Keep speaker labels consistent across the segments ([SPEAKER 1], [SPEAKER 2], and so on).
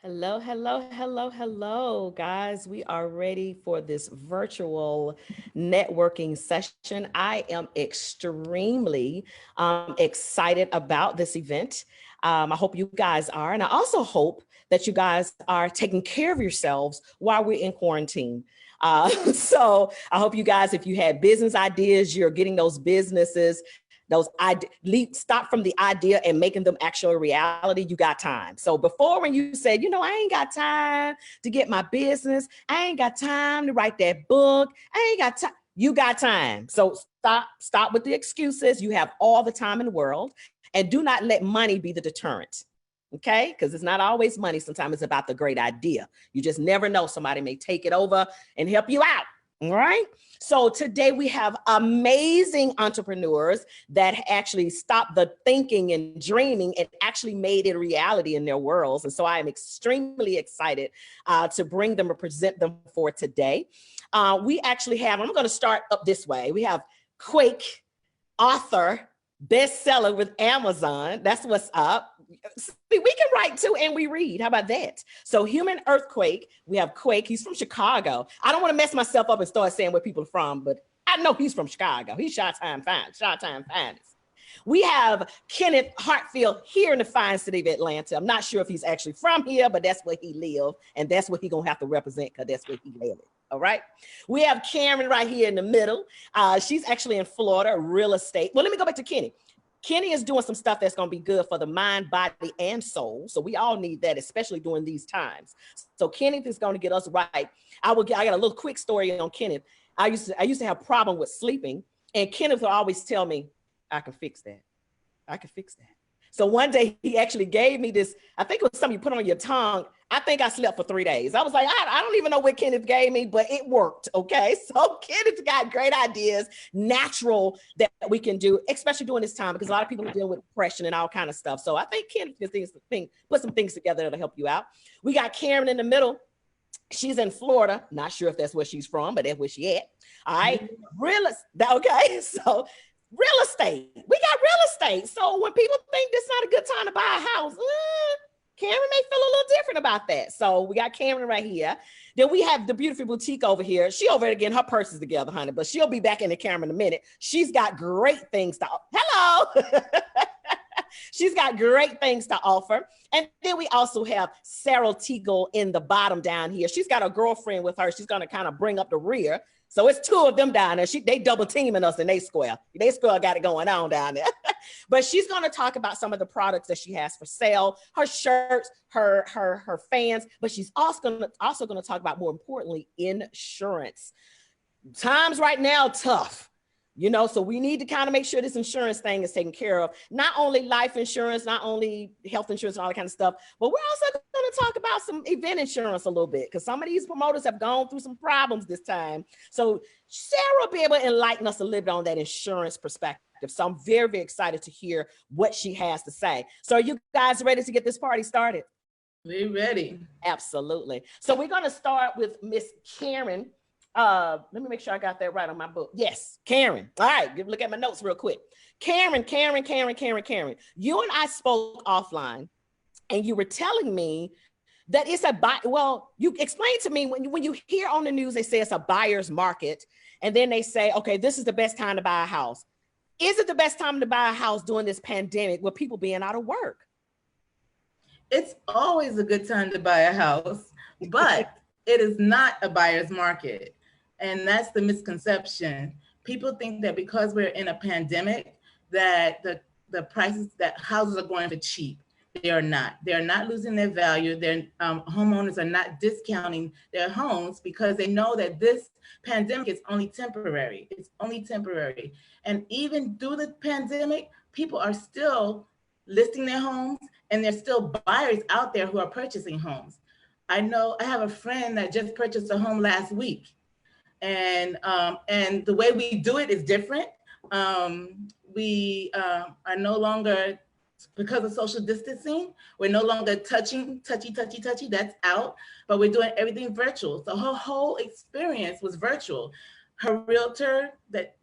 [SPEAKER 1] Hello, hello, hello, hello, guys. We are ready for this virtual networking session. I am extremely excited about this event. I hope you guys are. And I also hope that you guys are taking care of yourselves while we're in quarantine. So I hope you guys, if you had business ideas, you're getting those businesses stop from the idea and making them actual reality. You got time. So before, when you said, I ain't got time to get my business, I ain't got time to write that book, I ain't got time. You got time. So stop with the excuses. You have all the time in the world, and do not let money be the deterrent. Okay, because it's not always money. Sometimes it's about the great idea. You just never know. Somebody may take it over and help you out. All right. So today we have amazing entrepreneurs that actually stopped the thinking and dreaming and actually made it reality in their worlds. And so I am extremely excited to bring them and present them for today. We actually have, I'm going to start up this way. We have Quake, author, bestseller with Amazon. That's what's up. We can write too, and we read. How about that? So Human Earthquake, we have Quake. He's from Chicago. I don't want to mess myself up and start saying where people are from, but I know he's from Chicago. He's Chi-Town finest. We have Kenneth Hartfield here in the fine city of Atlanta. I'm not sure if he's actually from here, but that's where he lives, and that's what he's going to have to represent because that's where he lives. All right. We have Karen right here in the middle. She's actually in Florida, real estate. Well, let me go back to Kenny. Kenny is doing some stuff that's going to be good for the mind, body, and soul. So we all need that, especially during these times. So Kenneth is going to get us right. I got a little quick story on Kenneth. I used to have a problem with sleeping, and Kenneth would always tell me, I can fix that. I can fix that. So one day he actually gave me this, I think it was something you put on your tongue. I think I slept for 3 days. I was like, I don't even know what Kenneth gave me, but it worked. Okay. So Kenneth's got great ideas, natural, that we can do, especially during this time, because a lot of people are dealing with depression and all kind of stuff. So I think Kenneth can put some things together that'll help you out. We got Karen in the middle. She's in Florida. Not sure if that's where she's from, but that's where she at. All right. Okay. So real estate. We got real estate. So when people think this is not a good time to buy a house, Karen may feel a little different about that. So we got Karen right here. Then we have the beautiful boutique over here. She over there getting her purses together, honey, but she'll be back in the camera in a minute. She's got great things to hello. She's got great things to offer. And then we also have Sarah Teagle in the bottom down here. She's got a girlfriend with her. She's going to kind of bring up the rear. So it's 2 of them down there. They double teaming us and they square. They square got it going on down there. But she's going to talk about some of the products that she has for sale, her shirts, her fans. But she's also going to talk about, more importantly, insurance. Times right now tough. So we need to kind of make sure this insurance thing is taken care of. Not only life insurance, not only health insurance and all that kind of stuff, but we're also going to talk about some event insurance a little bit, because some of these promoters have gone through some problems this time. So Sarah will be able to enlighten us a little bit on that insurance perspective. So I'm very, very excited to hear what she has to say. So are you guys ready to get this party started?
[SPEAKER 2] We're ready.
[SPEAKER 1] Absolutely. So we're going to start with Miss Karen. Let me make sure I got that right on my book. Yes, Karen. All right, look at my notes real quick. Karen. You and I spoke offline, and you were telling me that it's you explained to me when you hear on the news, they say it's a buyer's market, and then they say, okay, this is the best time to buy a house. Is it the best time to buy a house during this pandemic with people being out of work?
[SPEAKER 2] It's always a good time to buy a house, but it is not a buyer's market. And that's the misconception. People think that because we're in a pandemic, that the prices, that houses are going for cheap. They are not. They're not losing their value. Their homeowners are not discounting their homes because they know that this pandemic is only temporary. It's only temporary. And even through the pandemic, people are still listing their homes, and there's still buyers out there who are purchasing homes. I know I have a friend that just purchased a home last week, and the way we do it is different. We are no longer, because of social distancing, we're no longer touchy. That's out, but we're doing everything virtual. So her whole experience was virtual. Her realtor that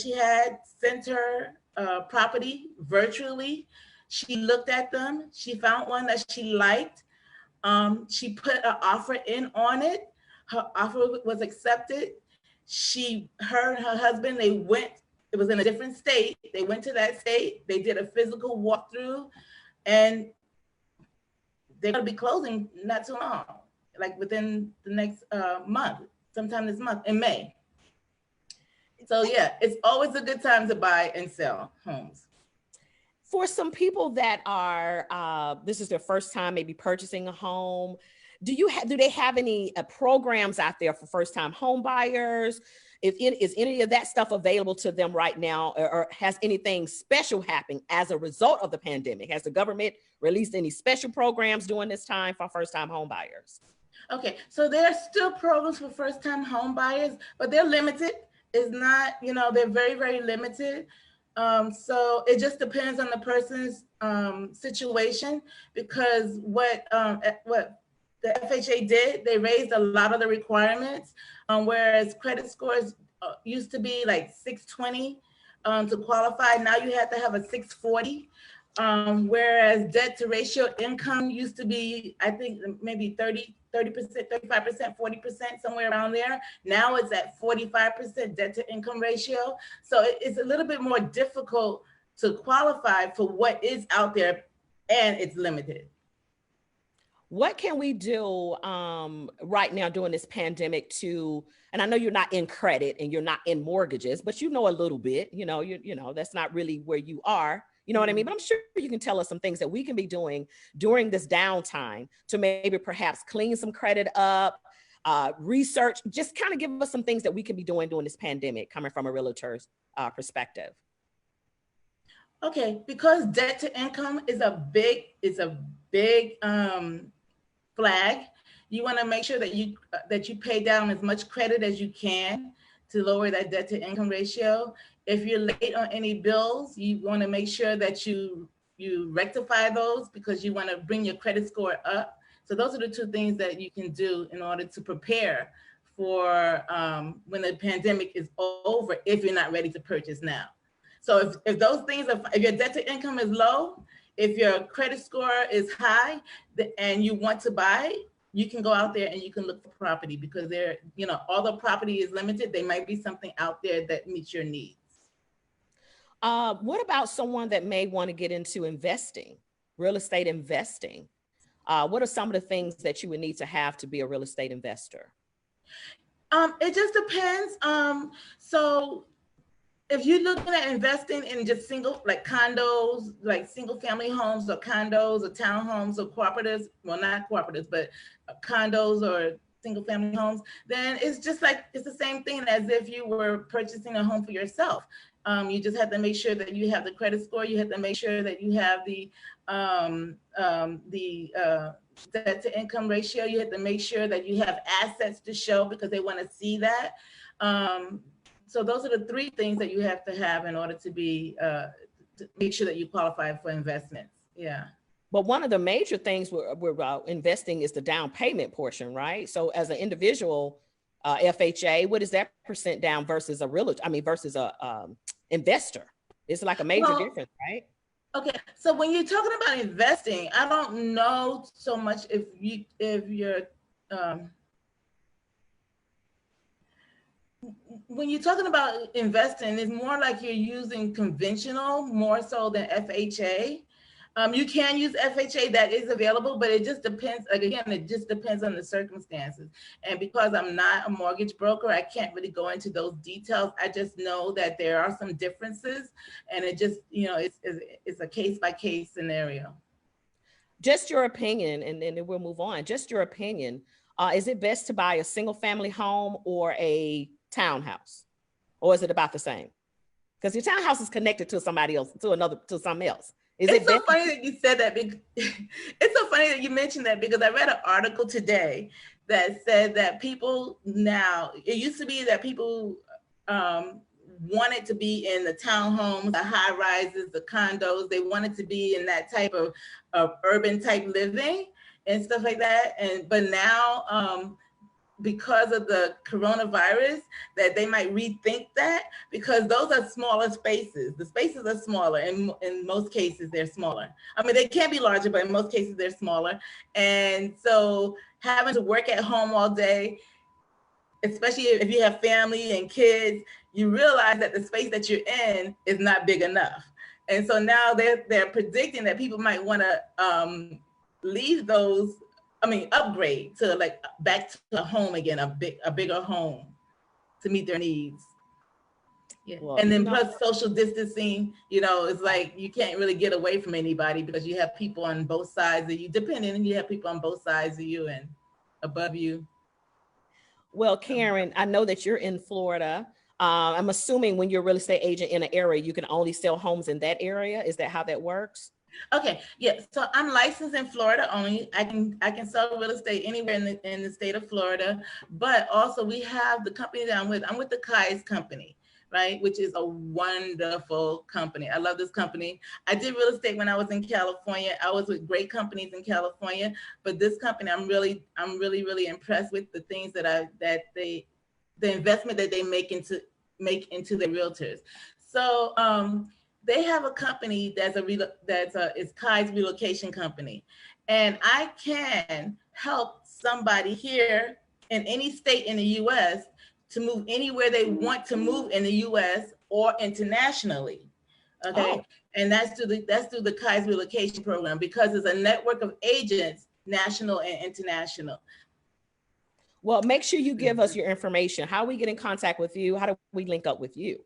[SPEAKER 2] she had sent her property virtually. She looked at them. She found one that she liked. She put an offer in on it. Her offer was accepted. Her and her husband, they went, it was in a different state. They went to that state. They did a physical walkthrough, and they're going to be closing not too long, like within the next month, sometime this month in May. So yeah, it's always a good time to buy and sell homes.
[SPEAKER 1] For some people that are, this is their first time maybe purchasing a home, do they have any programs out there for first time home buyers? Is any of that stuff available to them right now, or has anything special happened as a result of the pandemic? Has the government released any special programs during this time for first time home buyers?
[SPEAKER 2] Okay, so there are still programs for first time home buyers, but they're limited. It's not, they're very, very limited. So it just depends on the person's situation, because what the FHA did, they raised a lot of the requirements, whereas credit scores used to be like 620 to qualify. Now you have to have a 640, whereas debt to ratio income used to be, I think, maybe 30%, 35%, 40%, somewhere around there. Now it's at 45% debt to income ratio. So it's a little bit more difficult to qualify for what is out there, and it's limited.
[SPEAKER 1] What can we do right now during this pandemic and I know you're not in credit and you're not in mortgages, but a little bit, that's not really where you are. You know what I mean? But I'm sure you can tell us some things that we can be doing during this downtime to maybe perhaps clean some credit up, research, just kind of give us some things that we can be doing during this pandemic, coming from a realtor's perspective.
[SPEAKER 2] Okay, because debt to income is a big flag. You want to make sure that you pay down as much credit as you can to lower that debt to income ratio. If you're late on any bills, you want to make sure that you rectify those, because you want to bring your credit score up. So those are the two things that you can do in order to prepare for when the pandemic is over, if you're not ready to purchase now. So if those things if your debt to income is low, if your credit score is high, and you want to buy, you can go out there and you can look for property, because although property is limited, there might be something out there that meets your needs.
[SPEAKER 1] What about someone that may want to get into investing, real estate investing? What are some of the things that you would need to have to be a real estate investor?
[SPEAKER 2] It just depends. So if you're looking at investing in just single family homes or condos or townhomes or cooperatives, well, not cooperatives, but condos or single family homes, then it's the same thing as if you were purchasing a home for yourself. You just have to make sure that you have the credit score. You have to make sure that you have the debt to income ratio. You have to make sure that you have assets to show, because they want to see that. So those are the three things that you have to have in order to to make sure that you qualify for investments. Yeah.
[SPEAKER 1] But one of the major things we're investing is the down payment portion, right? So as an individual FHA, what is that percent down versus versus a investor? It's like a major difference, right?
[SPEAKER 2] Okay, so when you're talking about investing, I don't know so much if you're when you're talking about investing, it's more like you're using conventional more so than FHA. You can use FHA, that is available, but it just depends. It just depends on the circumstances. And because I'm not a mortgage broker, I can't really go into those details. I just know that there are some differences, and it just, it's a case by case scenario.
[SPEAKER 1] Just your opinion, and then we'll move on. Just your opinion. Is it best to buy a single family home or a townhouse, or is it about the same? Because your townhouse is connected to somebody else, to something else.
[SPEAKER 2] It's so funny that you said that. It's so funny that you mentioned that, because I read an article today that said that people now, it used to be that people wanted to be in the townhomes, the high rises, the condos. They wanted to be in that type of urban type living and stuff like that. But now because of the coronavirus, that they might rethink that, because those are smaller spaces. The spaces are smaller, and in most cases they're smaller. I mean, they can be larger, but in most cases they're smaller. And so having to work at home all day, especially if you have family and kids, you realize that the space that you're in is not big enough. And so now they're predicting that people might want to leave those, upgrade to like back to a home again, a bigger home to meet their needs. Yeah. Well, and then plus social distancing, it's like you can't really get away from anybody because you have people on both sides of you, you have people on both sides of you and above you.
[SPEAKER 1] Well, Karen, I know that you're in Florida. I'm assuming when you're a real estate agent in an area, you can only sell homes in that area. Is that how that works?
[SPEAKER 2] Okay, yeah. So I'm licensed in Florida only. I can sell real estate anywhere in the state of Florida. But also we have the company that I'm with. I'm with the Kai's company, right? Which is a wonderful company. I love this company. I did real estate when I was in California. I was with great companies in California, but this company, I'm really impressed with the things the investment that they make into their realtors. So they have a company it's Kai's Relocation Company, and I can help somebody here in any state in the U.S. to move anywhere they want to move in the U.S. or internationally. Okay, and that's through the Kai's Relocation Program, because it's a network of agents, national and international.
[SPEAKER 1] Well, make sure you give us your information. How we get in contact with you? How do we link up with you?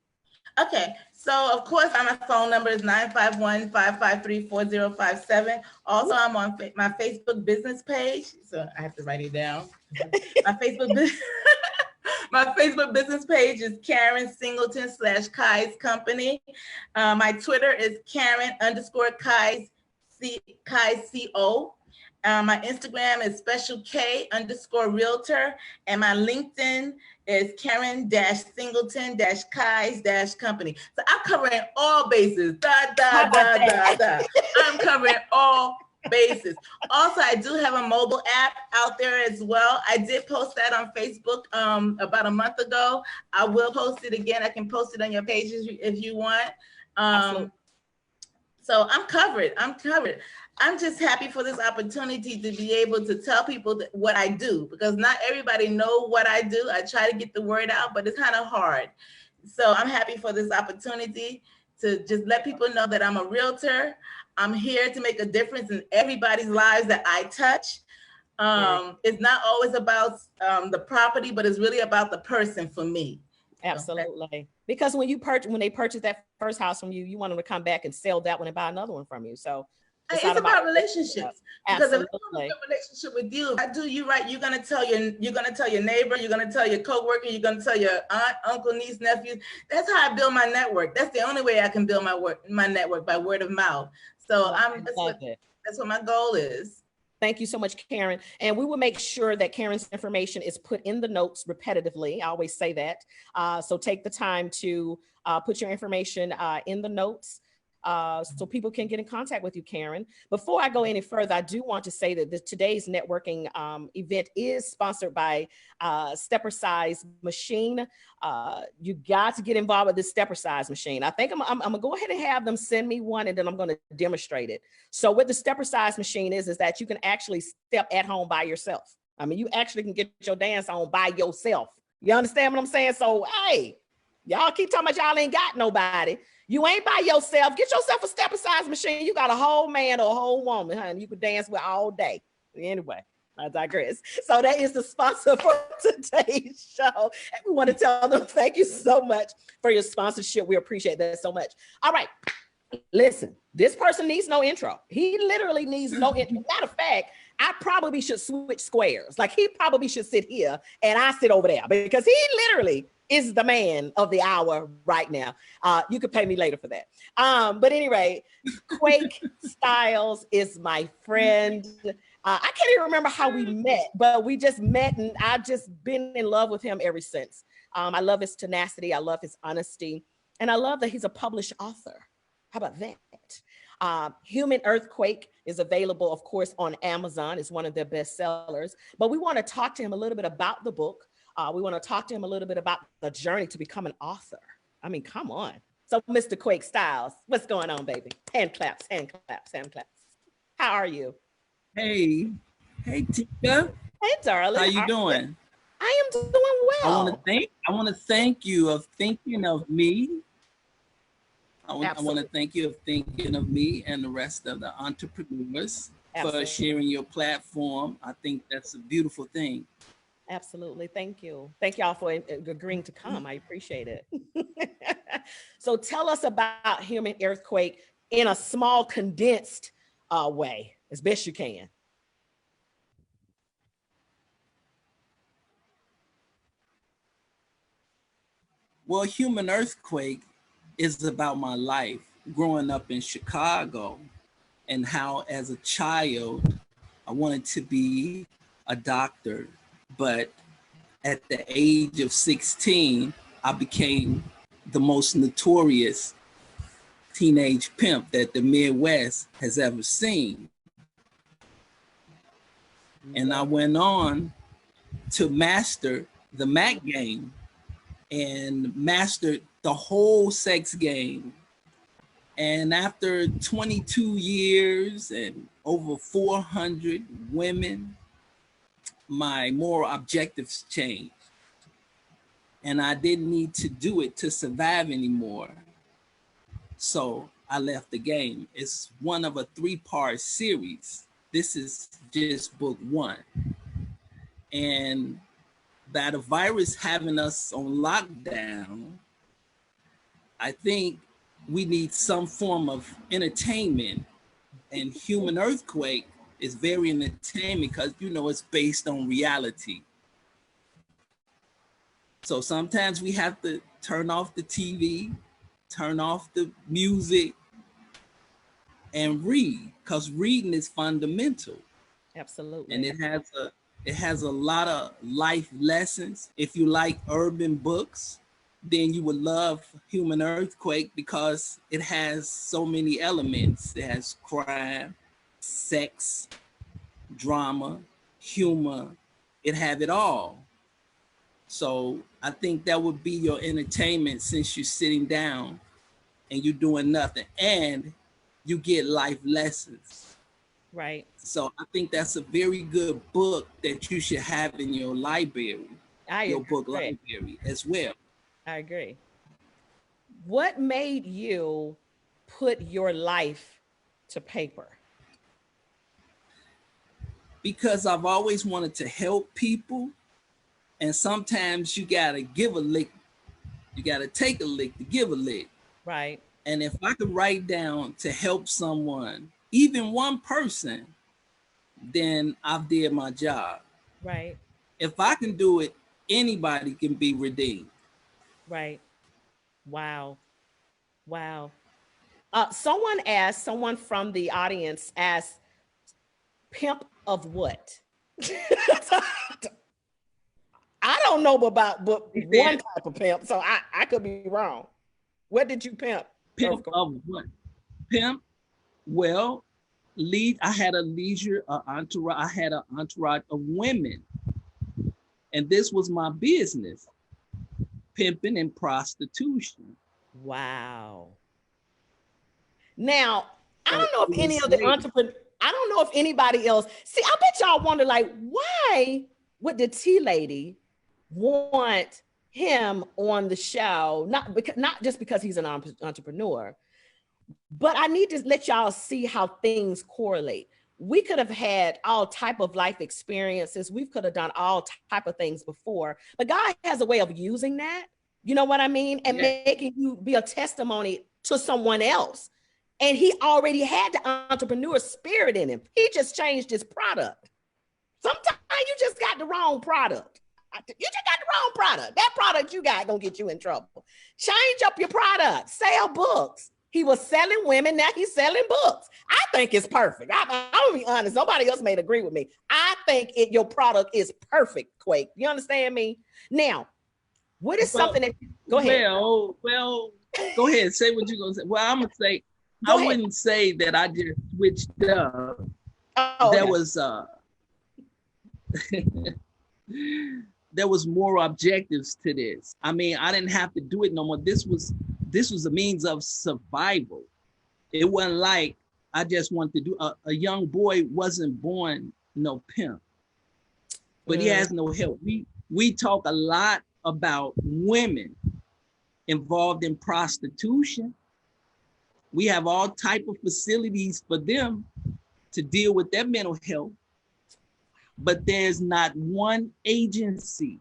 [SPEAKER 2] Okay, so of course, my phone number is 951-553-4057. Also, I'm on my Facebook business page, so I have to write it down. My Facebook business page is Karen Singleton /Kai's Company. My Twitter is Karen_Kai's CO. My Instagram is Special K _Realtor, and my LinkedIn is Karen-Singleton Kai's Company. So I'm covering all bases. I'm covering all bases. Also, I do have a mobile app out there as well. I did post that on Facebook about a month ago. I will post it again. I can post it on your pages if you want. So I'm covered. I'm just happy for this opportunity to be able to tell people what I do, because not everybody know what I do. I try to get the word out, but it's kind of hard. So I'm happy for this opportunity to just let people know that I'm a realtor. I'm here to make a difference in everybody's lives that I touch. It's not always about the property, but it's really about the person for me.
[SPEAKER 1] Absolutely. Because when they purchase that first house from you, you want them to come back and sell that one and buy another one from you. So
[SPEAKER 2] it's about relationships. Because if I have a good relationship with you, if I do you right, you're gonna tell your neighbor, you're gonna tell your coworker, you're gonna tell your aunt, uncle, niece, nephew. That's how I build my network. That's the only way I can build my network, by word of mouth. So that's what my goal is.
[SPEAKER 1] Thank you so much, Karen. And we will make sure that Karen's information is put in the notes repetitively. I always say that. So take the time to put your information in the notes so people can get in contact with you, Karen. Before I go any further, I do want to say that today's networking event is sponsored by Stepper Size Machine. You got to get involved with this Stepper Size Machine. I think I'm gonna go ahead and have them send me one, and then I'm gonna demonstrate it. So what the Stepper Size Machine is that you can actually step at home by yourself. I mean, you actually can get your dance on by yourself. You understand what I'm saying? So, hey, y'all keep talking about y'all ain't got nobody. You ain't by yourself. Get yourself a Stepper Size Machine. You got a whole man or a whole woman, honey, you could dance with all day. Anyway, I digress. So that is the sponsor for today's show. And we want to tell them thank you so much for your sponsorship. We appreciate that so much. All right. Listen, this person needs no intro. He literally needs no intro. Matter of fact, I probably should switch squares. Like, he probably should sit here and I sit over there, because he literally is the man of the hour right now. You could pay me later for that. But anyway, Quake Styles is my friend. I can't even remember how we met, but we just met, and I've just been in love with him ever since. I love his tenacity. I love his honesty. And I love that he's a published author. How about that? Human Earthquake is available, of course, on Amazon. It's one of their best sellers. But we want to talk to him a little bit about the book. We want to talk to him a little bit about the journey to become an author. I mean, come on. So, Mr. Quake Styles, what's going on, baby? Hand claps, hand claps, hand claps. How are you?
[SPEAKER 3] Hey, Tika.
[SPEAKER 1] Hey, darling.
[SPEAKER 3] How you doing?
[SPEAKER 1] I am doing well.
[SPEAKER 3] I want to thank you of thinking of me. I want to thank you of thinking of me and the rest of the entrepreneurs for sharing your platform. I think that's a beautiful thing.
[SPEAKER 1] Absolutely. Thank you. Thank y'all for agreeing to come. I appreciate it. So tell us about Human Earthquake in a small, condensed way, as best you can.
[SPEAKER 3] Well, Human Earthquake is about my life growing up in Chicago and how as a child, I wanted to be a doctor. But at the age of 16, I became the most notorious teenage pimp that the Midwest has ever seen. And I went on to master the Mac game and mastered the whole sex game. And after 22 years and over 400 women, my moral objectives changed. And I didn't need to do it to survive anymore. So I left the game. It's one of a 3-part series. This is just book 1. And by the virus having us on lockdown, I think we need some form of entertainment. And Human Earthquake is very entertaining because, you know, it's based on reality. So sometimes we have to turn off the TV, turn off the music, and read, because reading is fundamental.
[SPEAKER 1] Absolutely.
[SPEAKER 3] And it has a lot of life lessons. If you like urban books, then you would love Human Earthquake because it has so many elements. It has crime, sex, drama, humor. It have it all. So I think that would be your entertainment since you're sitting down and you're doing nothing and you get life lessons.
[SPEAKER 1] Right.
[SPEAKER 3] So I think that's a very good book that you should have in your library, your book library as well.
[SPEAKER 1] I agree. What made you put your life to paper?
[SPEAKER 3] Because I've always wanted to help people. And sometimes you gotta give a lick. You gotta take a lick to give a lick.
[SPEAKER 1] Right.
[SPEAKER 3] And if I could write down to help someone, even one person, then I've did my job.
[SPEAKER 1] Right.
[SPEAKER 3] If I can do it, anybody can be redeemed.
[SPEAKER 1] Right. Wow. Wow. Someone from the audience asked, pimp of what? I don't know about but one type of pimp, so I could be wrong. What did you pimp?
[SPEAKER 3] Pimp of what? Pimp? Well, I had an entourage of women. And this was my business, pimping and prostitution.
[SPEAKER 1] Wow. Now, I don't know if any of the entrepreneurs, I don't know if anybody else, see, I bet y'all wonder, like, why would the tea lady want him on the show? Not just because he's an entrepreneur, but I need to let y'all see how things correlate. We could have had all type of life experiences. We could have done all type of things before, but God has a way of using that. You know what I mean? And making you be a testimony to someone else. And he already had the entrepreneur spirit in him. He just changed his product. Sometimes you just got the wrong product. You just got the wrong product. That product you got gonna get you in trouble. Change up your product. Sell books. He was selling women, now he's selling books. I think it's perfect. I'm gonna be honest. Nobody else may agree with me. I think your product is perfect, Quake. You understand me? Now, what is something that, go ahead.
[SPEAKER 3] Well, go ahead. Say what you're gonna say. Well, I'm gonna say,
[SPEAKER 1] Go
[SPEAKER 3] I
[SPEAKER 1] ahead.
[SPEAKER 3] wouldn't say that I just switched up.
[SPEAKER 1] Oh,
[SPEAKER 3] There
[SPEAKER 1] okay.
[SPEAKER 3] was there was more objectives to this. I mean, I didn't have to do it no more. This was a means of survival. It wasn't like I just wanted to do. A young boy wasn't born no pimp, but he has no help. We talk a lot about women involved in prostitution. We have all type of facilities for them to deal with their mental health, but there's not one agency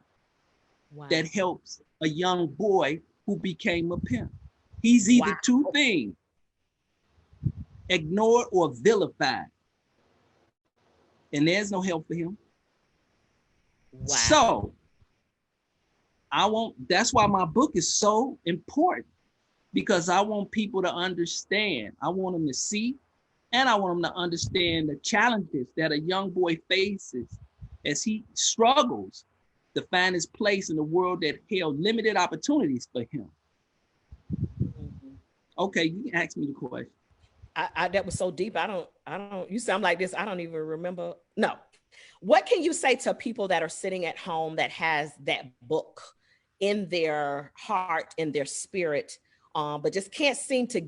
[SPEAKER 3] that helps a young boy who became a pimp. He's either two things: ignored or vilified, and there's no help for him. So that's why my book is so important, because I want people to understand. I want them to see, and I want them to understand the challenges that a young boy faces as he struggles to find his place in a world that held limited opportunities for him. Okay, you can ask me the question.
[SPEAKER 1] That was so deep. I don't, you sound like this. I don't even remember. No. What can you say to people that are sitting at home that has that book in their heart, in their spirit, but just can't seem to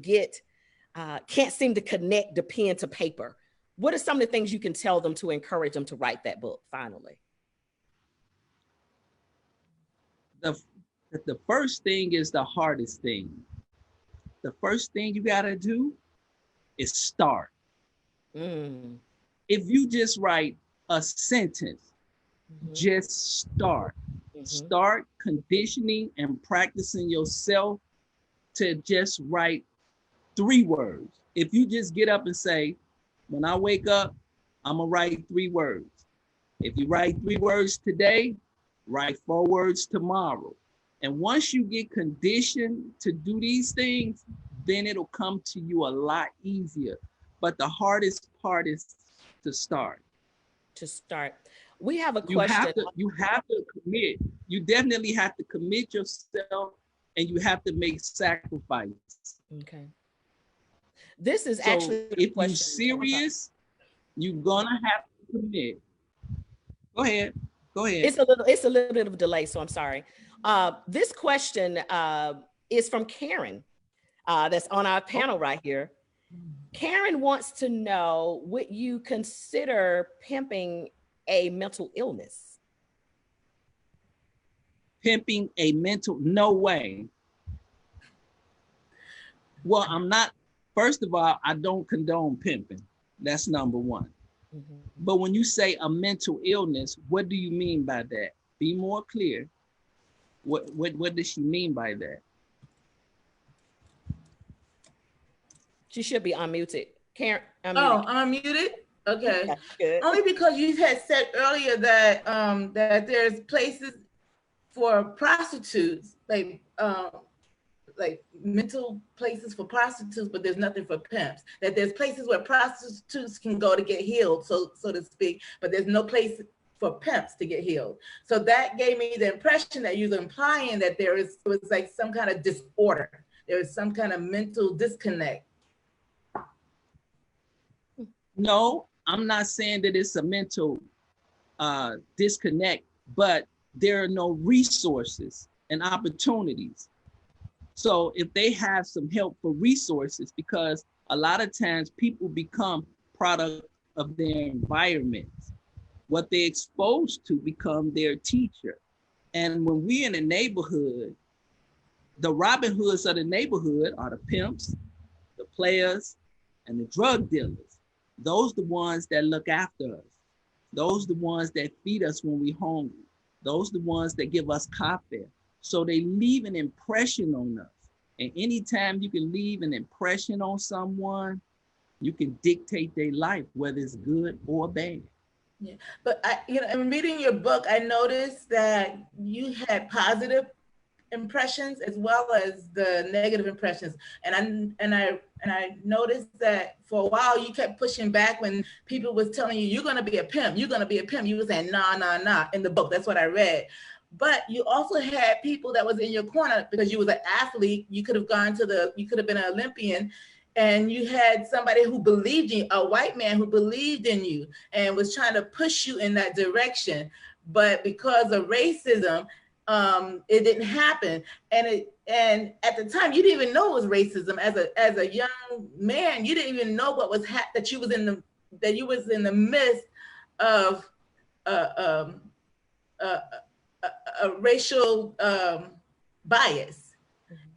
[SPEAKER 1] connect the pen to paper? What are some of the things you can tell them to encourage them to write that book finally?
[SPEAKER 3] The first thing is the hardest thing. The first thing you got to do is start. If you just write a sentence, just start. Start conditioning and practicing yourself to just write 3 words. If you just get up and say, when I wake up, I'm gonna write 3 words. If you write 3 words today, write 4 words tomorrow. And once you get conditioned to do these things, then it'll come to you a lot easier. But the hardest part is to start.
[SPEAKER 1] We have a question.
[SPEAKER 3] You have to commit. You definitely have to commit yourself, and you have to make sacrifices.
[SPEAKER 1] Okay. This is
[SPEAKER 3] So
[SPEAKER 1] actually
[SPEAKER 3] if you're serious, you're gonna have to commit. Go ahead.
[SPEAKER 1] It's a little bit of a delay, so I'm sorry. This question is from Karen, that's on our panel right here. Karen wants to know, would you consider pimping a mental illness?
[SPEAKER 3] Pimping a mental, no way. Well, I'm not, first of all, I don't condone pimping. That's number one. But when you say a mental illness, what do you mean by that? Be more clear. What does she mean by that?
[SPEAKER 1] She should be unmuted. Karen, unmuted.
[SPEAKER 2] Oh, I'm unmuted? Okay.
[SPEAKER 1] Yeah, good.
[SPEAKER 2] Only because you had said earlier that that there's places for prostitutes, like mental places for prostitutes, but there's nothing for pimps. That there's places where prostitutes can go to get healed, so to speak, but there's no place for pimps to get healed. So that gave me the impression that you're implying that it was like some kind of disorder. There was some kind of mental disconnect.
[SPEAKER 3] No, I'm not saying that it's a mental disconnect, but there are no resources and opportunities. So if they have some help for resources, because a lot of times people become product of their environments. What they're exposed to become their teacher. And when we're in a neighborhood, the Robin Hoods of the neighborhood are the pimps, the players, and the drug dealers. Those the ones that look after us. Those the ones that feed us when we're hungry. Those the ones that give us coffee. So they leave an impression on us. And anytime you can leave an impression on someone, you can dictate their life, whether it's good or bad.
[SPEAKER 2] Yeah, but in reading your book, I noticed that you had positive impressions as well as the negative impressions, and I noticed that for a while you kept pushing back when people was telling you you're gonna be a pimp, you're gonna be a pimp. You were saying nah in the book. That's what I read. But you also had people that was in your corner because you was an athlete. You could have been an Olympian, and you had somebody who believed in you, a white man who believed in you and was trying to push you in that direction. But because of racism, it didn't happen. And at the time, you didn't even know it was racism. As a young man, you didn't even know what was that you was in the midst of a racial bias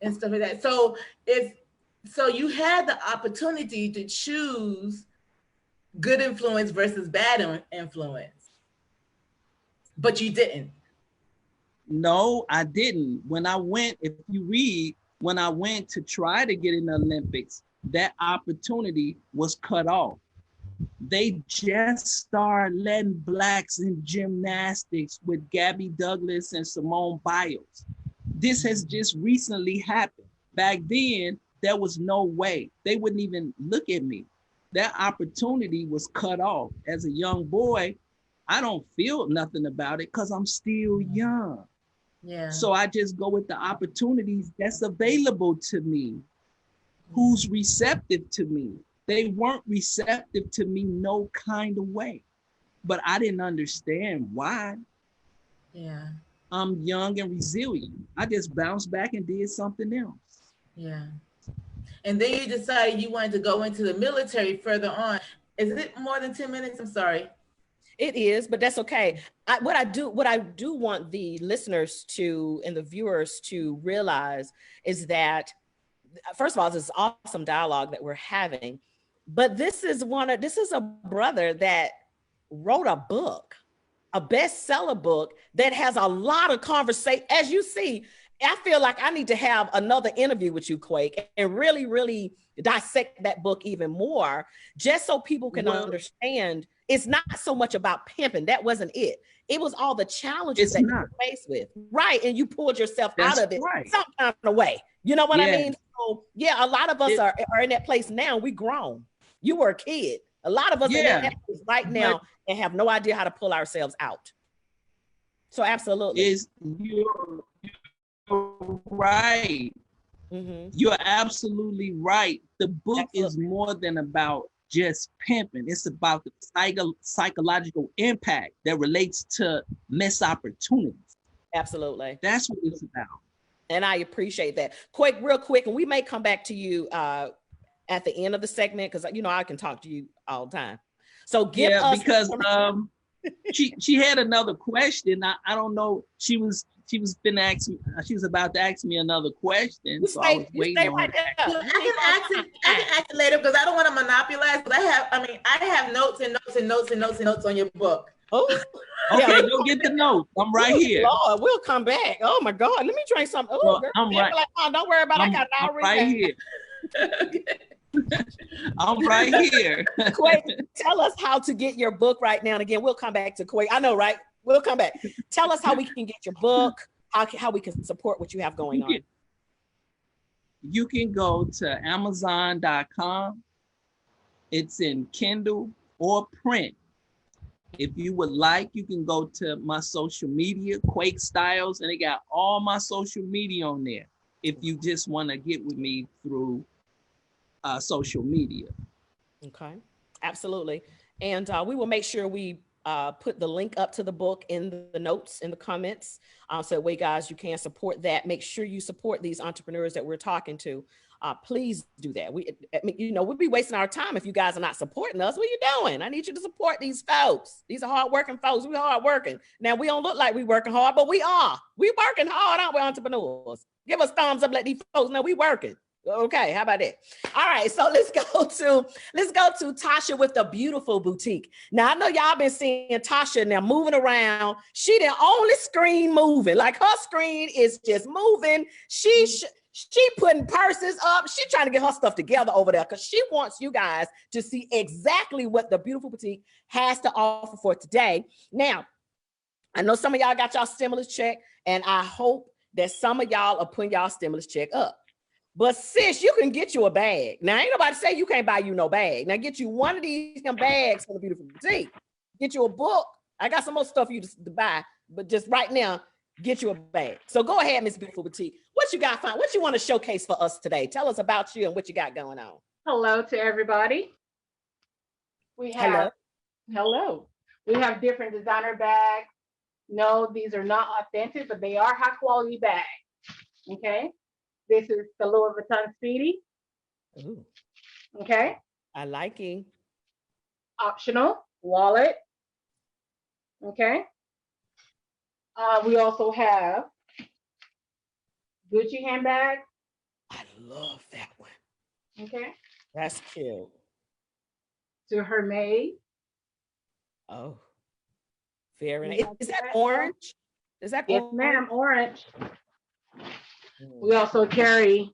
[SPEAKER 2] and stuff like that. So you had the opportunity to choose good influence versus bad influence, but you didn't.
[SPEAKER 3] No, I didn't. When I went, if you read, when I went to try to get in the Olympics, that opportunity was cut off. They just started letting Blacks in gymnastics with Gabby Douglas and Simone Biles. This has just recently happened. Back then, there was no way. They wouldn't even look at me. That opportunity was cut off. As a young boy, I don't feel nothing about it because I'm still young.
[SPEAKER 2] Yeah.
[SPEAKER 3] So I just go with the opportunities that's available to me. Who's receptive to me? They weren't receptive to me no kind of way, but I didn't understand why.
[SPEAKER 2] Yeah.
[SPEAKER 3] I'm young and resilient. I just bounced back and did something else.
[SPEAKER 2] Yeah. And then you decided you wanted to go into the military further on. Is it more than 10 minutes? I'm sorry.
[SPEAKER 1] It is, but that's okay. What I do want the listeners to and the viewers to realize is that, first of all, this is awesome dialogue that we're having, but this is a brother that wrote a book, a bestseller book that has a lot of conversation. As you see, I feel like I need to have another interview with you, Quake, and really, really dissect that book even more, just so people can understand it's not so much about pimping. That wasn't it. It was all the challenges that you were faced with. Right. And you pulled yourself out of it some kind of way. You know what I mean? So yeah, a lot of us are in that place now. We grown. You were a kid. A lot of us are in that place right now and have no idea how to pull ourselves out. So absolutely.
[SPEAKER 3] You're right. Mm-hmm. You're absolutely right. The book is more than about just pimping. It's about the psychological impact that relates to missed opportunities.
[SPEAKER 1] Absolutely.
[SPEAKER 3] That's what it's about. And
[SPEAKER 1] I appreciate that. Quake, real quick, and we may come back to you at the end of the segment, because I can talk to you all the time. So give us
[SPEAKER 3] because she had another question. I don't know. She was about to ask me another question. So I was waiting on
[SPEAKER 2] it. I can ask it later because I don't want to monopolize. But I have notes and notes and notes and notes and notes on your book.
[SPEAKER 1] Oh,
[SPEAKER 3] okay, go get the notes. I'm right here.
[SPEAKER 1] Lord, we'll come back. Oh my God, let me drink something. Oh, girl,
[SPEAKER 3] I'm right.
[SPEAKER 1] Like, oh, don't worry about it. I got it already.
[SPEAKER 3] Right here. I'm right here.
[SPEAKER 1] Quake, tell us how to get your book right now. And again, we'll come back to Quake. I know, right? We'll come back. Tell us how we can get your book, how we can support what you have going on.
[SPEAKER 3] You can go to Amazon.com. It's in Kindle or print. If you would like, you can go to my social media, Quake Styles, and they got all my social media on there. If you just want to get with me through social media.
[SPEAKER 1] Okay, absolutely. And we will make sure we put the link up to the book in the notes, in the comments. So that way, guys, you can support that. Make sure you support these entrepreneurs that we're talking to. Please do that. We'll be wasting our time if you guys are not supporting us. What are you doing? I need you to support these folks. These are hardworking folks. We're hardworking. Now, we don't look like we're working hard, but we are. We're working hard, aren't we, entrepreneurs? Give us thumbs up, let these folks know we working. Okay, how about that? All right, so let's go to Tasha with the Beautiful Boutique. Now, I know y'all been seeing Tasha now moving around. She the only screen moving. Like, her screen is just moving. She putting purses up. She trying to get her stuff together over there because she wants you guys to see exactly what the Beautiful Boutique has to offer for today. Now, I know some of y'all got y'all stimulus check, and I hope that some of y'all are putting y'all stimulus check up. But sis, you can get you a bag. Now, ain't nobody say you can't buy you no bag. Now, get you one of these bags from the Beautiful Boutique. Get you a book. I got some more stuff for you to buy, but just right now, get you a bag. So go ahead, Miss Beautiful Boutique. What you got? What you want to showcase for us today? Tell us about you and what you got going on.
[SPEAKER 4] Hello to everybody. We
[SPEAKER 1] Hello.
[SPEAKER 4] have, hello. We have different designer bags. No, these are not authentic, but they are high quality bags. Okay. This is the Louis Vuitton Speedy.
[SPEAKER 1] Ooh,
[SPEAKER 4] Okay.
[SPEAKER 1] I like it.
[SPEAKER 4] Optional wallet. Okay. We also have Gucci handbag.
[SPEAKER 1] I love that one.
[SPEAKER 4] Okay.
[SPEAKER 1] That's cute.
[SPEAKER 4] To Hermes.
[SPEAKER 1] Oh, very
[SPEAKER 4] We
[SPEAKER 1] nice.
[SPEAKER 4] have
[SPEAKER 1] Is that
[SPEAKER 4] that.
[SPEAKER 1] orange? Is that
[SPEAKER 4] Yes,
[SPEAKER 1] orange?
[SPEAKER 4] ma'am. Orange.
[SPEAKER 1] Mm.
[SPEAKER 4] We also carry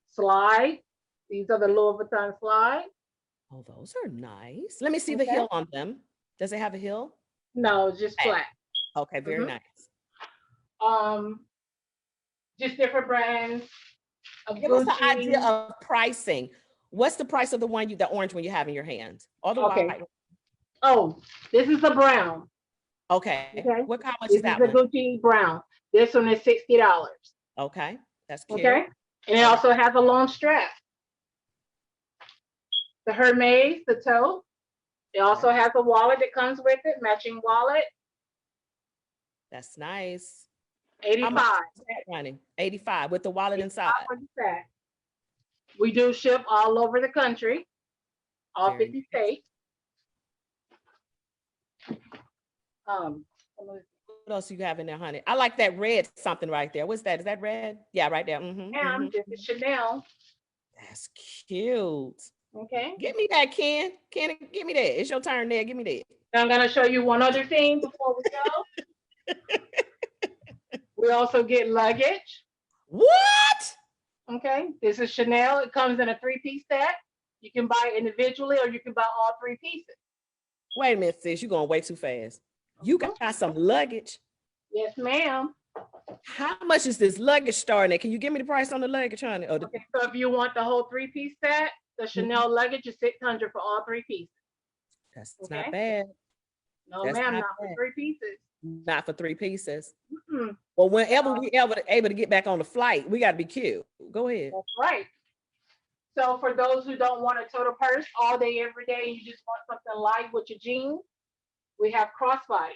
[SPEAKER 4] slides. These are the Louis Vuitton slides.
[SPEAKER 1] Oh, those are nice. Let me see the
[SPEAKER 4] Okay.
[SPEAKER 1] heel on them. Does it have a heel?
[SPEAKER 4] No, just flat.
[SPEAKER 1] Okay, very
[SPEAKER 4] Mhm.
[SPEAKER 1] nice.
[SPEAKER 4] Just different brands of
[SPEAKER 1] Give us an
[SPEAKER 4] Gucci.
[SPEAKER 1] idea of pricing. What's the price of the one the orange one you have in your hands? Or the
[SPEAKER 4] Okay.
[SPEAKER 1] white?
[SPEAKER 4] Oh, this is the brown.
[SPEAKER 1] Okay.
[SPEAKER 4] Okay.
[SPEAKER 1] How much
[SPEAKER 4] This
[SPEAKER 1] is that
[SPEAKER 4] the
[SPEAKER 1] one?
[SPEAKER 4] Gucci brown. This one is $60.
[SPEAKER 1] Okay, that's cute.
[SPEAKER 4] Okay. And it also has a long strap. The Hermes, the toe. It also has a wallet that comes with it, matching wallet.
[SPEAKER 1] That's nice.
[SPEAKER 4] 85.
[SPEAKER 1] How much is that running? 85 with the wallet inside.
[SPEAKER 4] For the sack. We do ship all over the country, all
[SPEAKER 1] Very
[SPEAKER 4] 50
[SPEAKER 1] nice.
[SPEAKER 4] states.
[SPEAKER 1] What else you have in there, honey? I like that red something right there. What's that? Is that red? Yeah, right there.
[SPEAKER 4] This is Chanel.
[SPEAKER 1] That's cute.
[SPEAKER 4] Okay.
[SPEAKER 1] Give me that, Ken. Ken, give me that. It's your turn there. Give me that.
[SPEAKER 4] Now I'm going to show you one other thing before we go. We also get luggage.
[SPEAKER 1] What?
[SPEAKER 4] Okay. This is Chanel. It comes in a 3-piece set. You can buy it individually or you can buy all 3 pieces.
[SPEAKER 1] Wait a minute, sis. You're going way too fast. You got some luggage.
[SPEAKER 4] Yes, ma'am.
[SPEAKER 1] How much is this luggage starting at? Can you give me the price on the luggage, honey? Oh,
[SPEAKER 4] Okay, so if you want the whole 3-piece set, the Chanel luggage is $600 for all 3 pieces.
[SPEAKER 1] that's
[SPEAKER 4] Okay.
[SPEAKER 1] not bad.
[SPEAKER 4] No,
[SPEAKER 1] That's
[SPEAKER 4] ma'am,
[SPEAKER 1] not
[SPEAKER 4] not for
[SPEAKER 1] bad.
[SPEAKER 4] 3 pieces.
[SPEAKER 1] Not for 3 pieces.
[SPEAKER 4] Mm-mm.
[SPEAKER 1] Well, whenever we able to get back on the flight, we got to be cute. Go ahead.
[SPEAKER 4] That's right. So for those who don't want a total purse all day, every day, and you just want something light with your jeans, we have crossbody.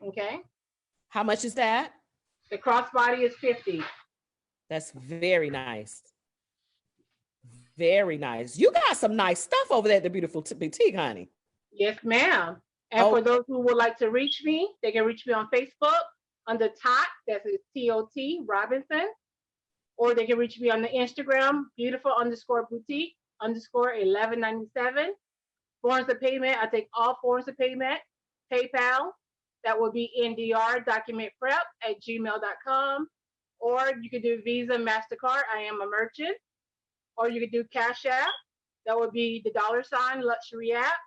[SPEAKER 4] Okay.
[SPEAKER 1] How much is that?
[SPEAKER 4] The crossbody is $50.
[SPEAKER 1] That's very nice. Very nice. You got some nice stuff over there at the Beautiful Boutique, honey.
[SPEAKER 4] Yes, ma'am. And for those who would like to reach me, they can reach me on Facebook under Tot, that's TOT Robinson, or they can reach me on the Instagram, beautiful_boutique_1197. Forms of payment, I take all forms of payment. PayPal, that will be ndr.documentprep@gmail.com, or you could do Visa, MasterCard, I am a merchant, or you could do Cash App, that would be the $ Luxury App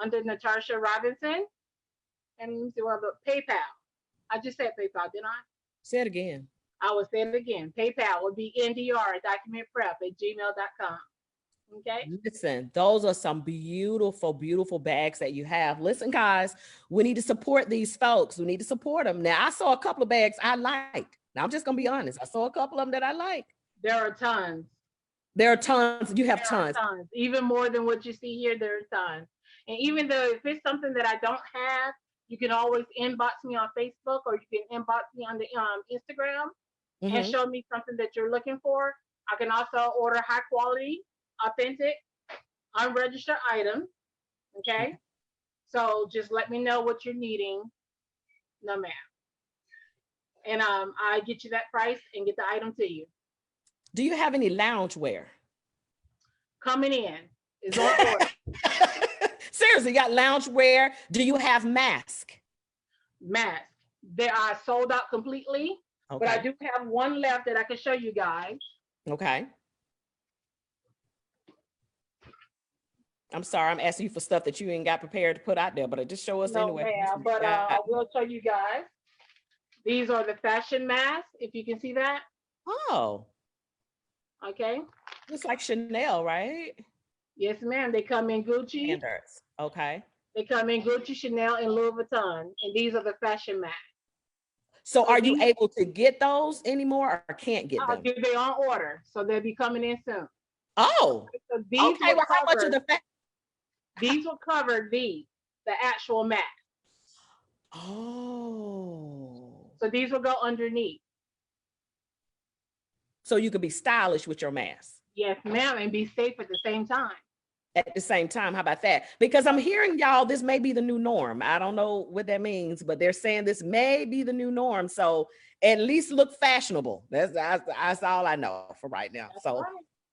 [SPEAKER 4] under Natasha Robinson. And let me see what about PayPal. I just said PayPal, didn't I?
[SPEAKER 1] Say it again.
[SPEAKER 4] I will say it again. PayPal would be ndr.documentprep@gmail.com. Okay.
[SPEAKER 1] Listen, those are some beautiful, beautiful bags that you have. Listen, guys, we need to support these folks. We need to support them. Now, I saw a couple of bags I liked. Now, I'm just going to be honest. I saw a couple of them that I like.
[SPEAKER 4] There are tons.
[SPEAKER 1] There are tons. You have tons.
[SPEAKER 4] Even more than what you see here, there are tons. And even though if it's something that I don't have, you can always inbox me on Facebook, or you can inbox me on the Instagram and show me something that you're looking for. I can also order high quality, authentic, unregistered items. Okay. So just let me know what you're needing. No, ma'am. And I get you that price and get the item to you.
[SPEAKER 1] Do you have any loungewear?
[SPEAKER 4] Coming in. Is on order.
[SPEAKER 1] Seriously, you got loungewear. Do you have masks?
[SPEAKER 4] Masks. They are sold out completely.
[SPEAKER 1] Okay.
[SPEAKER 4] But I do have one left that I can show you guys.
[SPEAKER 1] Okay. I'm sorry, I'm asking you for stuff that you ain't got prepared to put out there, but just show us anyway.
[SPEAKER 4] Ma'am, but I will show you guys. These are the fashion masks, if you can see that.
[SPEAKER 1] Oh.
[SPEAKER 4] Okay.
[SPEAKER 1] It's like Chanel, right?
[SPEAKER 4] Yes, ma'am. They come in Gucci.
[SPEAKER 1] Standards. Okay.
[SPEAKER 4] They come in Gucci, Chanel, and Louis Vuitton. And these are the fashion masks.
[SPEAKER 1] So are you able to get those anymore or can't get them?
[SPEAKER 4] They're on order, so they'll be coming in soon.
[SPEAKER 1] Oh,
[SPEAKER 4] So these
[SPEAKER 1] okay.
[SPEAKER 4] will
[SPEAKER 1] Well, how much of
[SPEAKER 4] cover,
[SPEAKER 1] the
[SPEAKER 4] these will cover the actual mask.
[SPEAKER 1] Oh.
[SPEAKER 4] So these will go underneath.
[SPEAKER 1] So you could be stylish with your mask
[SPEAKER 4] Yes, ma'am, and be safe at the same time.
[SPEAKER 1] at the same time. How about that? Because I'm hearing y'all, this may be the new norm. I don't know what that means, but they're saying this may be the new norm. So at least look fashionable. That's all I know for right now.
[SPEAKER 4] That's
[SPEAKER 1] So
[SPEAKER 4] right.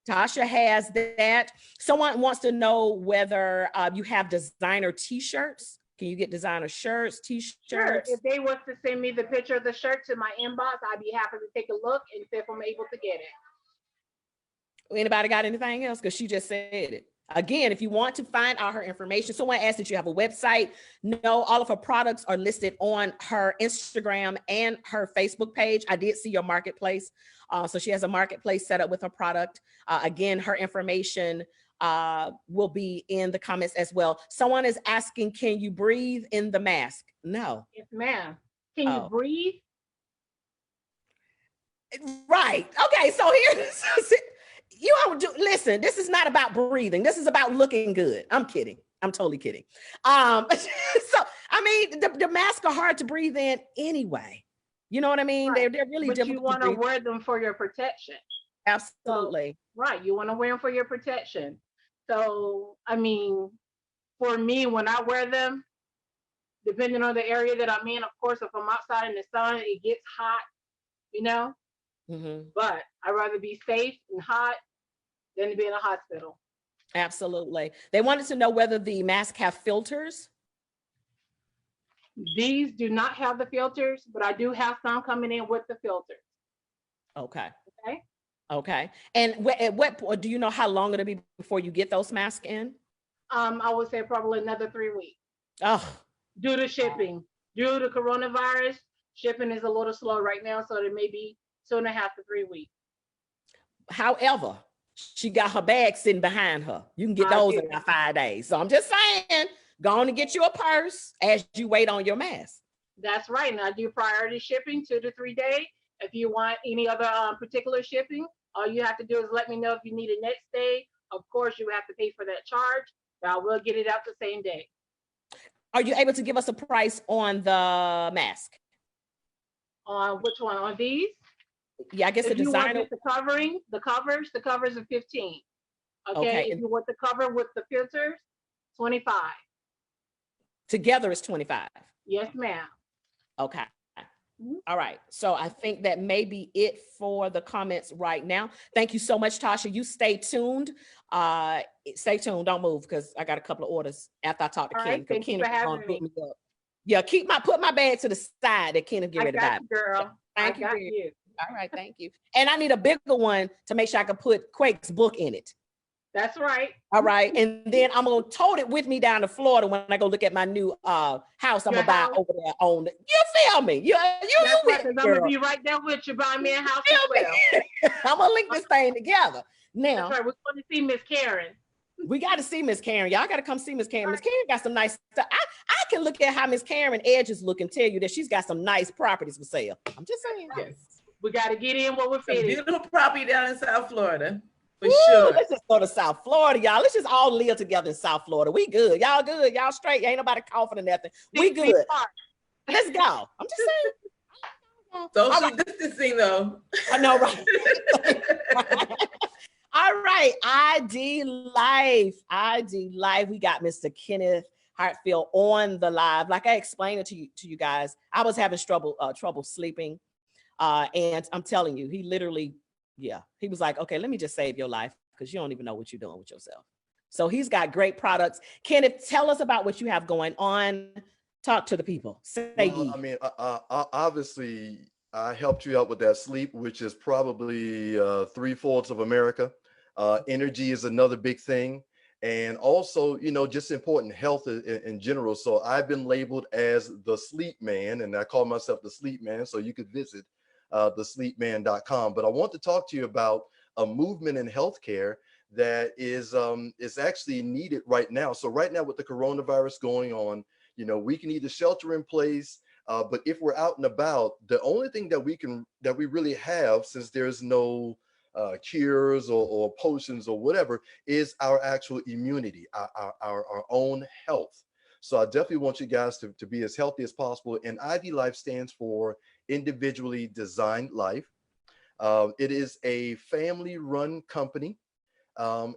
[SPEAKER 1] Tasha has that. Someone wants to know whether you have designer t-shirts. Can you get designer shirts, t-shirts?
[SPEAKER 4] Sure. If they was to send me the picture of the shirt to my inbox, I'd be happy to take a look and see if I'm able to get it.
[SPEAKER 1] Anybody got anything else? Because she just said it. Again, if you want to find out her information, someone asked that you have a website. No, all of her products are listed on her Instagram and her Facebook page. I did see your marketplace. So she has a marketplace set up with her product. Again, her information will be in the comments as well. Someone is asking, can you breathe in the mask? No.
[SPEAKER 4] Yes, ma'am. Can you breathe?
[SPEAKER 1] Right. Okay. So here's listen, this is not about breathing. This is about looking good. I'm kidding. I'm totally kidding. So I mean, the masks are hard to breathe in anyway. You know what I mean?
[SPEAKER 4] Right.
[SPEAKER 1] They're really
[SPEAKER 4] but
[SPEAKER 1] difficult.
[SPEAKER 4] You want to wear them for your protection.
[SPEAKER 1] Absolutely.
[SPEAKER 4] So, right. You want to wear them for your protection. So, I mean, for me, when I wear them, depending on the area that I'm in, of course, if I'm outside in the sun, it gets hot, you know.
[SPEAKER 1] Mm-hmm.
[SPEAKER 4] But I'd rather be safe and hot than to be in a hospital.
[SPEAKER 1] Absolutely. They wanted to know whether the masks have filters.
[SPEAKER 4] These do not have the filters, but I do have some coming in with the filters.
[SPEAKER 1] Okay.
[SPEAKER 4] Okay.
[SPEAKER 1] Okay. And at what point do you know how long it'll be before you get those masks in?
[SPEAKER 4] I would say probably another 3 weeks.
[SPEAKER 1] Oh.
[SPEAKER 4] Due to shipping, due to coronavirus, shipping is a little slow right now, so it may be 2.5 to 3 weeks.
[SPEAKER 1] However, she got her bag sitting behind her. You can get those in about 5 days. So I'm just saying, go on and get you a purse as you wait on your mask.
[SPEAKER 4] That's right. And I do priority shipping 2 to 3 days. If you want any other particular shipping, all you have to do is let me know if you need it next day. Of course, you have to pay for that charge, but I will get it out the same day.
[SPEAKER 1] Are you able to give us a price on the mask?
[SPEAKER 4] On which one? On these?
[SPEAKER 1] Yeah, I guess
[SPEAKER 4] if
[SPEAKER 1] the designer.
[SPEAKER 4] You want the covers are 15. Okay. If you want the cover with the filters, 25.
[SPEAKER 1] Together is 25.
[SPEAKER 4] Yes, ma'am.
[SPEAKER 1] Okay. All right. So I think that may be it for the comments right now. Thank you so much, Tasha. You stay tuned. Stay tuned. Don't move because I got a couple of orders after I talk to Ken.
[SPEAKER 4] Right, thank you for having me.
[SPEAKER 1] Yeah, put my bag to the side that Ken will get ready to buy.
[SPEAKER 4] Girl.
[SPEAKER 1] Thank
[SPEAKER 4] I got you.
[SPEAKER 1] All right, thank you. And I need a bigger one to make sure I can put Quake's book in it.
[SPEAKER 4] That's right.
[SPEAKER 1] All right. And then I'm gonna tote it with me down to Florida when I go look at my new house I'm gonna buy over there on you feel me? You
[SPEAKER 4] right, I'm gonna be right there with you buying me a house as well.
[SPEAKER 1] I'm gonna link this thing together. Now
[SPEAKER 4] that's right. We're going to see Miss Karen.
[SPEAKER 1] We got to see Miss Karen. Y'all got to come see Miss Karen. Miss Karen got some nice stuff. I can look at how Miss Karen edges look and tell you that she's got some nice properties for sale. I'm just saying.
[SPEAKER 2] Yes.
[SPEAKER 4] We got to get in what we're feeling.
[SPEAKER 2] Beautiful property down in South Florida. For
[SPEAKER 1] Ooh,
[SPEAKER 2] sure.
[SPEAKER 1] Let's just go to South Florida, y'all. Let's just all live together in South Florida. We good. Y'all good. Y'all straight. Ain't nobody coughing or nothing. We good. Let's go. I'm just saying.
[SPEAKER 2] Social distancing though.
[SPEAKER 1] I know, right? All right. ID Life. We got Mr. Kenneth Hartfield on the live. Like I explained it to you guys, I was having trouble sleeping. And I'm telling you, he literally, he was like, okay, let me just save your life because you don't even know what you're doing with yourself. So he's got great products. Kenneth, tell us about what you have going on. Talk to the people.
[SPEAKER 5] I mean, obviously, I helped you out with that sleep, which is probably 3/4 of America. Energy is another big thing. And also, just important health in general. So I've been labeled as the sleep man, and I call myself the sleep man. So you could visit thesleepman.com. But I want to talk to you about a movement in healthcare that is actually needed right now. So right now with the coronavirus going on, we can either shelter in place, but if we're out and about, the only thing that we really have, since there's no cures or potions or whatever, is our actual immunity, our own health. So I definitely want you guys to be as healthy as possible. And ID Life stands for Individually Designed Life. It is a family-run company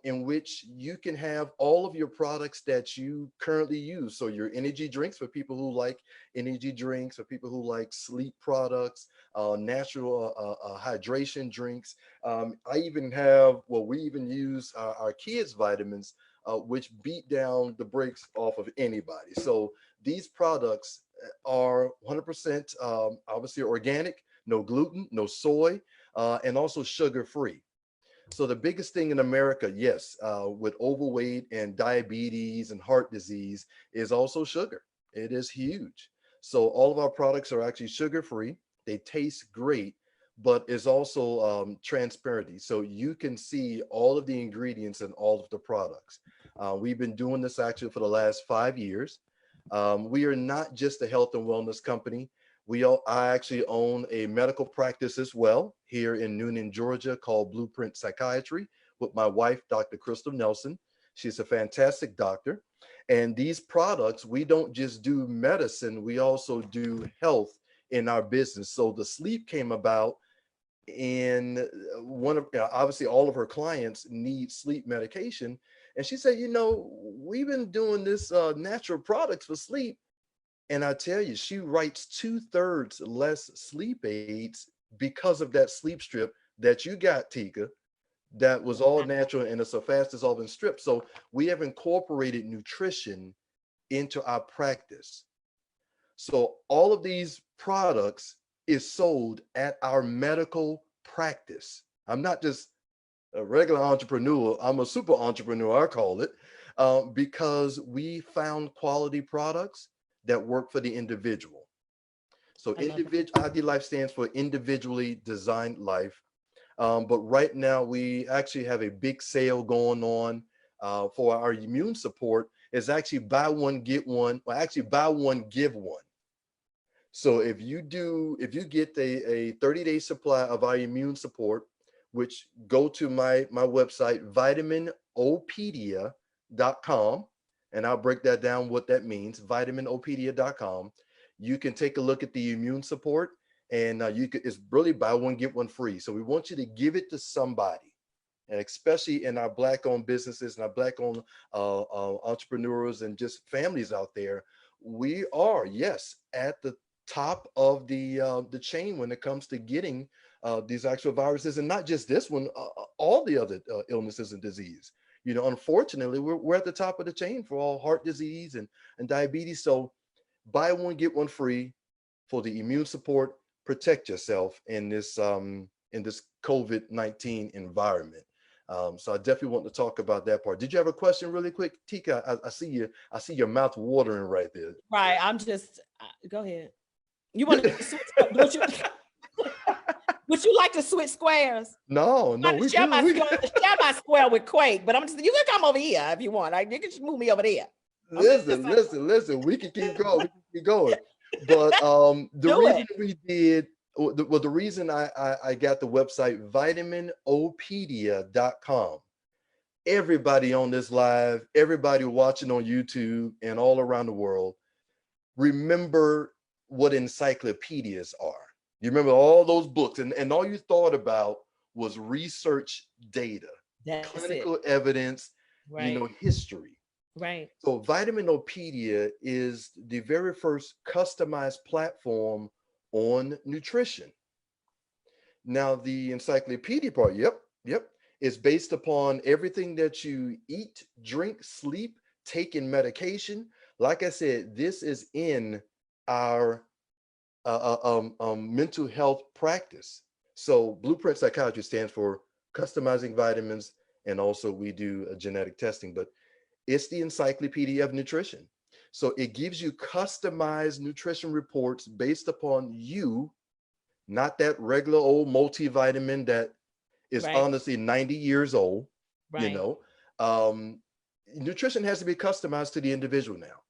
[SPEAKER 5] in which you can have all of your products that you currently use. So your energy drinks for people who like energy drinks, for people who like sleep products, natural hydration drinks. I even have, well, we even use our kids' vitamins, which beat down the brakes off of anybody. So these products are 100% obviously organic, no gluten, no soy, and also sugar-free. So the biggest thing in America, yes, with overweight and diabetes and heart disease is also sugar. It is huge. So all of our products are actually sugar-free. They taste great, but it's also transparency. So you can see all of the ingredients in all of the products. We've been doing this actually for the last 5 years. We are not just a health and wellness company. I actually own a medical practice as well here in Noonan, Georgia, called Blueprint Psychiatry with my wife, Dr. Crystal Nelson. She's a fantastic doctor. And these products, we don't just do medicine, we also do health in our business. So the sleep came about in obviously all of her clients need sleep medication. And she said, we've been doing this natural products for sleep. And I tell you, she writes 2/3 less sleep aids because of that sleep strip that you got, Tika, that was all natural and it's a fast dissolving strip. So we have incorporated nutrition into our practice. So all of these products is sold at our medical practice. I'm not just a regular entrepreneur, I'm a super entrepreneur, I call it, because we found quality products that work for the individual. So ID Life stands for Individually Designed Life. But right now we actually have a big sale going on for our immune support. It's actually buy one, get one, or actually buy one, give one. So if you get a 30-day supply of our immune support, which go to my website, vitaminopedia.com, and I'll break that down what that means, vitaminopedia.com. You can take a look at the immune support, and it's really buy one, get one free. So we want you to give it to somebody, and especially in our Black-owned businesses and our Black-owned entrepreneurs and just families out there. We are, yes, at the top of the chain when it comes to getting these actual viruses, and not just this one, all the other illnesses and disease. Unfortunately, we're at the top of the chain for all heart disease and diabetes. So buy one, get one free for the immune support. Protect yourself in this COVID-19 environment. So I definitely want to talk about that part. Did you have a question really quick, Tika? I see your mouth watering right there.
[SPEAKER 1] Right. I'm just, go ahead. You want to switch? Would you like to switch squares?
[SPEAKER 5] No.
[SPEAKER 1] We share my square with Quake, but you can come over here if you want. You can just move me over there.
[SPEAKER 5] Listen. We can keep going. But the reason I got the website vitaminopedia.com. Everybody on this live, everybody watching on YouTube and all around the world, remember what encyclopedias are. You remember all those books, and all you thought about was research data, clinical evidence,
[SPEAKER 1] right.
[SPEAKER 5] History.
[SPEAKER 1] Right.
[SPEAKER 5] So Vitaminopedia is the very first customized platform on nutrition. Now the encyclopedia part, yep, is based upon everything that you eat, drink, sleep, take in medication. Like I said, this is in our mental health practice. So Blueprint Psychiatry stands for customizing vitamins, and also we do genetic testing, but it's the encyclopedia of nutrition. So it gives you customized nutrition reports based upon you, not that regular old multivitamin that is honestly 90 years old. Right. Nutrition has to be customized to the individual now.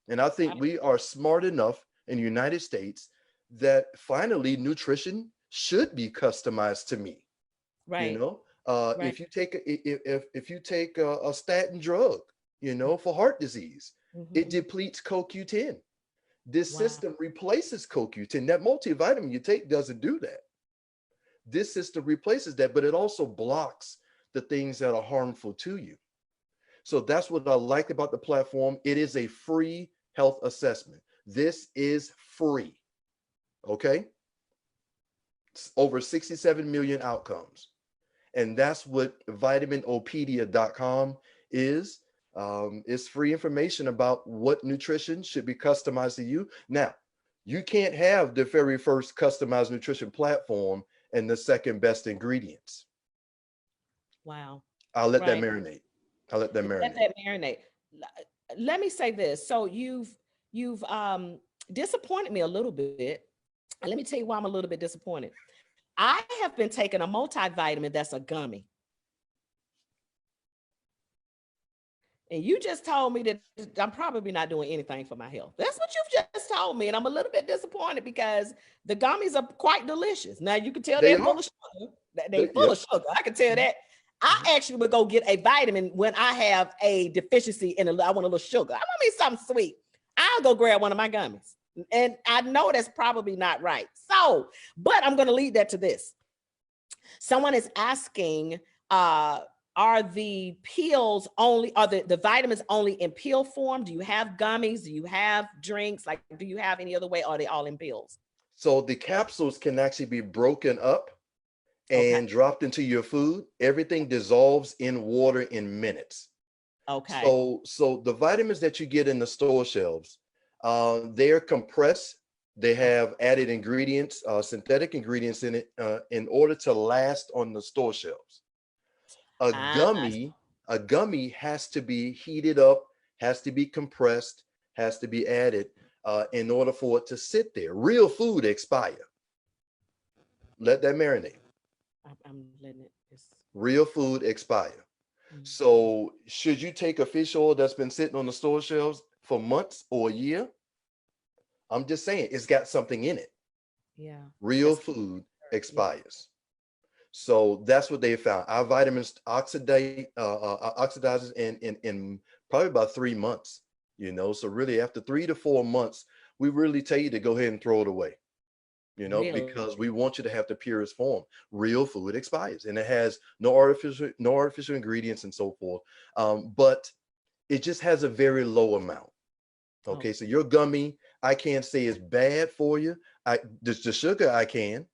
[SPEAKER 5] And I think we are smart enough in the United States that finally nutrition should be customized to me.
[SPEAKER 1] Right.
[SPEAKER 5] You know,
[SPEAKER 1] Right.
[SPEAKER 5] if you take a statin drug, you know, for heart disease, it
[SPEAKER 1] Mhm.
[SPEAKER 5] depletes CoQ10. This
[SPEAKER 1] Wow.
[SPEAKER 5] system replaces CoQ10. That multivitamin you take doesn't do that. This system replaces that, but it also blocks the things that are harmful to you. So that's what I like about the platform. It is a free health assessment. This is free. Okay. It's over 67 million outcomes. And that's what vitaminopedia.com is. It's free information about what nutrition should be customized to you. Now, you can't have the very first customized nutrition platform and the second best ingredients.
[SPEAKER 1] Wow.
[SPEAKER 5] I'll let that
[SPEAKER 1] Right.
[SPEAKER 5] marinate. I'll let that
[SPEAKER 1] Let
[SPEAKER 5] marinate.
[SPEAKER 1] that marinate. Let me say this. So you've disappointed me a little bit. And let me tell you why I'm a little bit disappointed. I have been taking a multivitamin that's a gummy. And you just told me that I'm probably not doing anything for my health. That's what you've just told me. And I'm a little bit disappointed because the gummies are quite delicious. Now you can tell
[SPEAKER 5] They
[SPEAKER 1] they're full
[SPEAKER 5] are.
[SPEAKER 1] of sugar. They full of
[SPEAKER 5] Yep.
[SPEAKER 1] sugar. I can tell that. I actually would go get a vitamin when I have a deficiency in I want a little sugar. I want me something sweet. I'll go grab one of my gummies. And I know that's probably not right. So, but I'm going to lead that to this. Someone is asking, are the pills only, are the vitamins only in pill form? Do you have gummies? Do you have drinks? Like, do you have any other way? Or are they all in pills?
[SPEAKER 5] So the capsules can actually be broken up
[SPEAKER 1] Okay.
[SPEAKER 5] and dropped into your food. Everything dissolves in water in minutes.
[SPEAKER 1] Okay.
[SPEAKER 5] So the vitamins that you get in the store shelves, they're compressed. They have added ingredients, synthetic ingredients in it, in order to last on the store shelves. A
[SPEAKER 1] Ah,
[SPEAKER 5] gummy, a gummy has to be heated up, has to be compressed, has to be added in order for it to sit there. Real food expire. Let that marinate.
[SPEAKER 1] I'm letting it.
[SPEAKER 5] Real food expire.
[SPEAKER 1] Mm.
[SPEAKER 5] So should you take a fish oil that's been sitting on the store shelves for months or a year? I'm just saying it's got something in it.
[SPEAKER 1] Yeah.
[SPEAKER 5] Real
[SPEAKER 1] That's
[SPEAKER 5] food
[SPEAKER 1] yeah.
[SPEAKER 5] expires. So that's what they found. Our vitamins oxidizes in probably about 3 months, you know. So really after 3 to 4 months, we really tell you to go ahead and throw it away, you know,
[SPEAKER 1] Really.
[SPEAKER 5] because we want you to have the purest form. Real food expires and it has no artificial ingredients and so forth. But it just has a very low amount. Okay,
[SPEAKER 1] Okay.
[SPEAKER 5] so your gummy, I can't say it's bad for you. The sugar I can,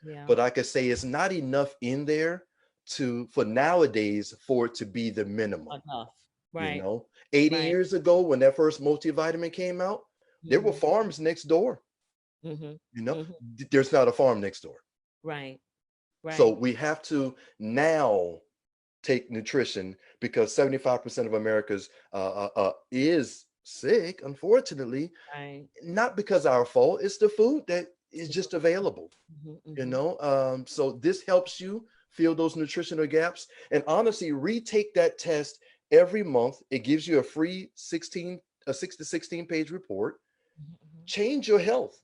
[SPEAKER 1] Yeah.
[SPEAKER 5] but I could say it's not enough in there for nowadays for it to be the minimum.
[SPEAKER 1] Enough.
[SPEAKER 5] You
[SPEAKER 1] Right.
[SPEAKER 5] know, 80
[SPEAKER 1] Right.
[SPEAKER 5] years ago when that first multivitamin came out, there were
[SPEAKER 1] Mm-hmm.
[SPEAKER 5] farms next door.
[SPEAKER 1] Mm-hmm.
[SPEAKER 5] You know,
[SPEAKER 1] Mm-hmm.
[SPEAKER 5] there's not a farm next door.
[SPEAKER 1] Right.
[SPEAKER 5] So
[SPEAKER 1] Right.
[SPEAKER 5] we have to now take nutrition because 75% of America's is sick, unfortunately,
[SPEAKER 1] Right.
[SPEAKER 5] not because our fault. It's the food that is just available,
[SPEAKER 1] Mm-hmm.
[SPEAKER 5] you
[SPEAKER 1] Mm-hmm.
[SPEAKER 5] know. So this helps you fill those nutritional gaps. And honestly, retake that test every month. It gives you a free 6 to 16 page report.
[SPEAKER 1] Mm-hmm.
[SPEAKER 5] Change your health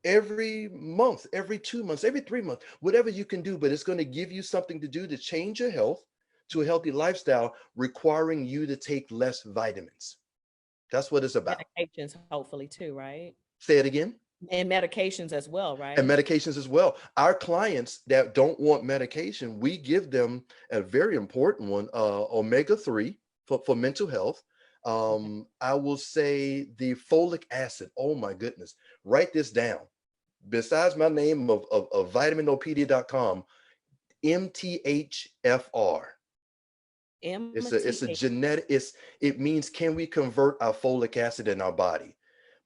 [SPEAKER 5] every month, every 2 months, every 3 months, whatever you can do. But it's going to give you something to do to change your health to a healthy lifestyle, requiring you to take less vitamins. That's what it's about.
[SPEAKER 1] Medications, hopefully, too, right?
[SPEAKER 5] Say it again.
[SPEAKER 1] And medications as well,
[SPEAKER 5] And
[SPEAKER 1] right?
[SPEAKER 5] medications as well. Our clients that don't want medication, we give them a very important one, omega-3 for mental health.
[SPEAKER 1] Okay.
[SPEAKER 5] I will say the folic acid. Oh my goodness. Write this down. Besides my name of vitaminopedia.com, MTHFR. It's a
[SPEAKER 1] MTA.
[SPEAKER 5] genetic, it means can we convert our folic acid in our body?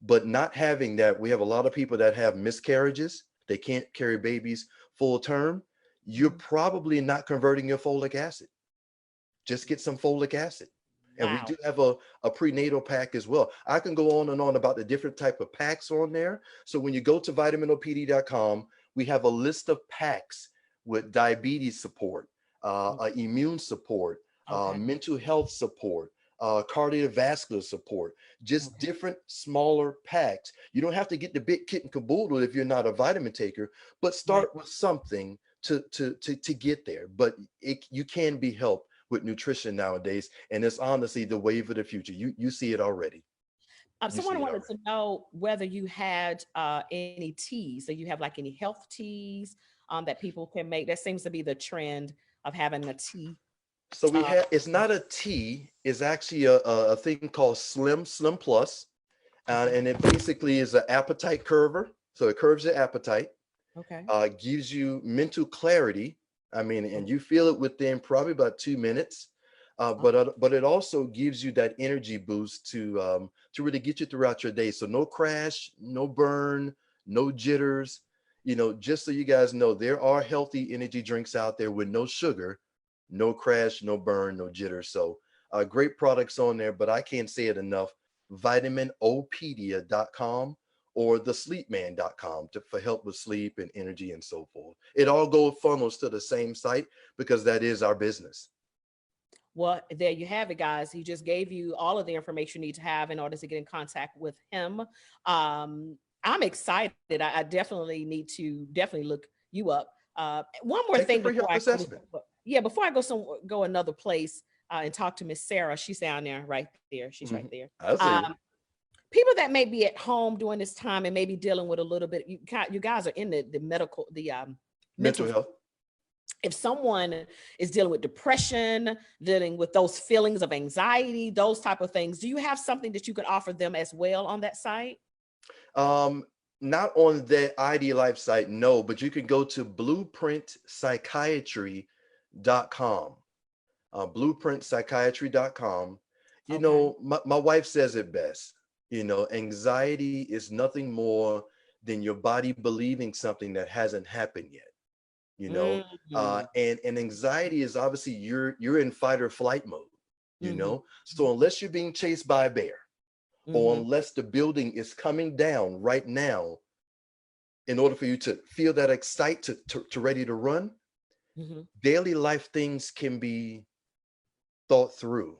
[SPEAKER 5] But not having that, we have a lot of people that have miscarriages. They can't carry babies full term. You're probably not converting your folic acid. Just get some folic acid. And we
[SPEAKER 1] Wow.
[SPEAKER 5] do have a prenatal pack as well. I can go on and on about the different type of packs on there. So when you go to vitaminopedia.com, we have a list of packs with diabetes support, immune support,
[SPEAKER 1] Okay.
[SPEAKER 5] mental health support, cardiovascular support, just
[SPEAKER 1] Okay.
[SPEAKER 5] different smaller packs. You don't have to get the big kit and caboodle if you're not a vitamin taker, but
[SPEAKER 1] Right.
[SPEAKER 5] start with something to get there, but you can be helped with nutrition nowadays, and it's honestly the wave of the future. You see it already.
[SPEAKER 1] Someone wanted to know whether you had any teas. So you have like any health teas that people can make. That seems to be the trend of having a tea.
[SPEAKER 5] So we have, it's not a tea, it's actually a thing called Slim Plus. And it basically is an appetite curver. So it curves your appetite.
[SPEAKER 1] Okay.
[SPEAKER 5] Gives you mental clarity. I mean, and you feel it within probably about 2 minutes. But it also gives you that energy boost to really get you throughout your day. So no crash, no burn, no jitters. You know, just so you guys know, there are healthy energy drinks out there with no sugar, no crash, no burn, no jitters. So great products on there, but I can't say it enough. VitaminOpedia.com or thesleepman.com for help with sleep and energy and so forth. It all goes funnels to the same site because that is our business.
[SPEAKER 1] Well, there you have it, guys. He just gave you all of the information you need to have in order to get in contact with him. I'm excited. I definitely need to look you up. One more thing before I go another place and talk to Miss Sarah. She's down there, right there. She's right there. People that may be at home during this time and maybe dealing with a little bit, you guys are in the medical,
[SPEAKER 5] mental health.
[SPEAKER 1] If someone is dealing with depression, dealing with those feelings of anxiety, those type of things, do you have something that you could offer them as well on that site?
[SPEAKER 5] Not on the ID Life site, no, but you can go to blueprintpsychiatry.com. Blueprintpsychiatry.com. You know, my wife says it best. You know, anxiety is nothing more than your body believing something that hasn't happened yet. You know, and anxiety is obviously you're in fight or flight mode, you know. So unless you're being chased by a bear, or unless the building is coming down right now, in order for you to feel that excited to ready to run, daily life things can be thought through,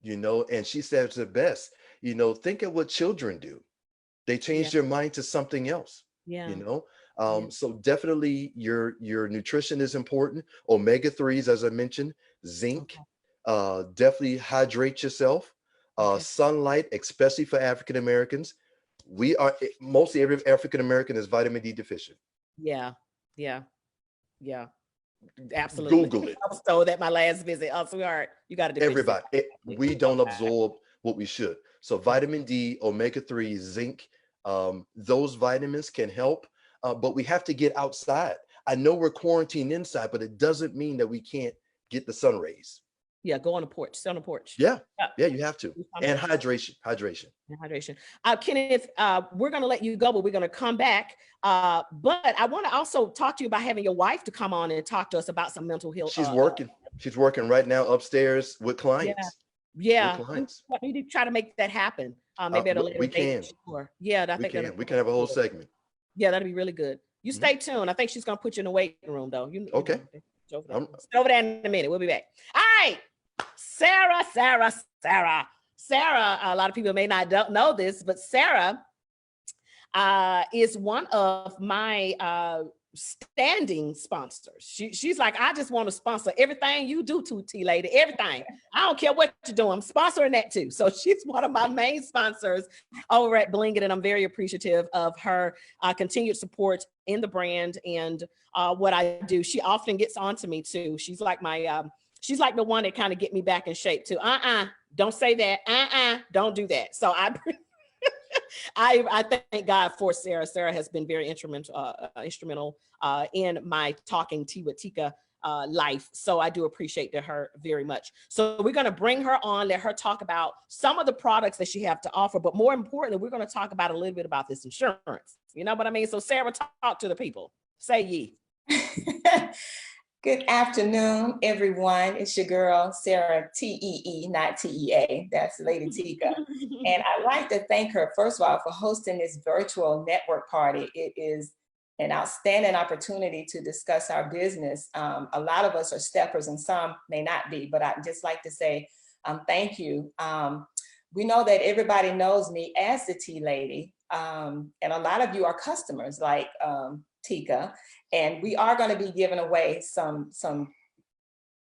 [SPEAKER 5] you know. And she says it best, you know, think of what children do. They change their mind to something else, you know. So definitely your nutrition is important. Omega-3s, as I mentioned, zinc, definitely hydrate yourself. Sunlight, especially for African Americans. Mostly every African American is vitamin D deficient.
[SPEAKER 1] Yeah. Absolutely.
[SPEAKER 5] Google it.
[SPEAKER 1] I was told that my last visit. Oh, sweetheart, you got to
[SPEAKER 5] everybody. We don't absorb what we should. So vitamin D, omega-3, zinc, those vitamins can help. But we have to get outside. I know we're quarantined inside, but it doesn't mean that we can't get the sun rays.
[SPEAKER 1] Yeah, go on the porch, sit on the porch.
[SPEAKER 5] Yeah, you have to. And hydration.
[SPEAKER 1] Kenneth, we're going to let you go, but we're going to come back. But I want to also talk to you about having your wife to come on and talk to us about some mental health.
[SPEAKER 5] She's working. She's working right now upstairs with clients.
[SPEAKER 1] Yeah. We need to try to make that happen. Maybe at a later date.
[SPEAKER 5] We can.
[SPEAKER 1] Sure. Yeah, I think
[SPEAKER 5] we can have a whole segment.
[SPEAKER 1] Yeah, that'd be really good. You stay tuned. I think she's going to put you in the waiting room, though.
[SPEAKER 5] Okay.
[SPEAKER 1] Over there in a minute. We'll be back. All right. Sarah. A lot of people may not know this, but Sarah is one of my standing sponsors. She's like, I just want to sponsor everything you do, T lady, everything. I don't care what you're doing. I'm sponsoring that too. So she's one of my main sponsors over at Bling It, and I'm very appreciative of her continued support in the brand and what I do. She often gets on to me too. She's like my she's like the one that kind of get me back in shape too. Don't say that. Don't do that. So I thank God for Sarah. Sarah has been very instrumental in my talking tea with Tika life. So I do appreciate her very much. So we're going to bring her on, let her talk about some of the products that she have to offer. But more importantly, we're going to talk about a little bit about this insurance. You know what I mean? So Sarah, talk to the people. Say ye.
[SPEAKER 6] Good afternoon, everyone. It's your girl, Sarah, T-E-E, not T-E-A. That's Lady Tika. And I'd like to thank her, first of all, for hosting this virtual network party. It is an outstanding opportunity to discuss our business. A lot of us are steppers and some may not be, but I'd just like to say thank you. We know that everybody knows me as the Tea Lady. And a lot of you are customers like Tika, and we are going to be giving away some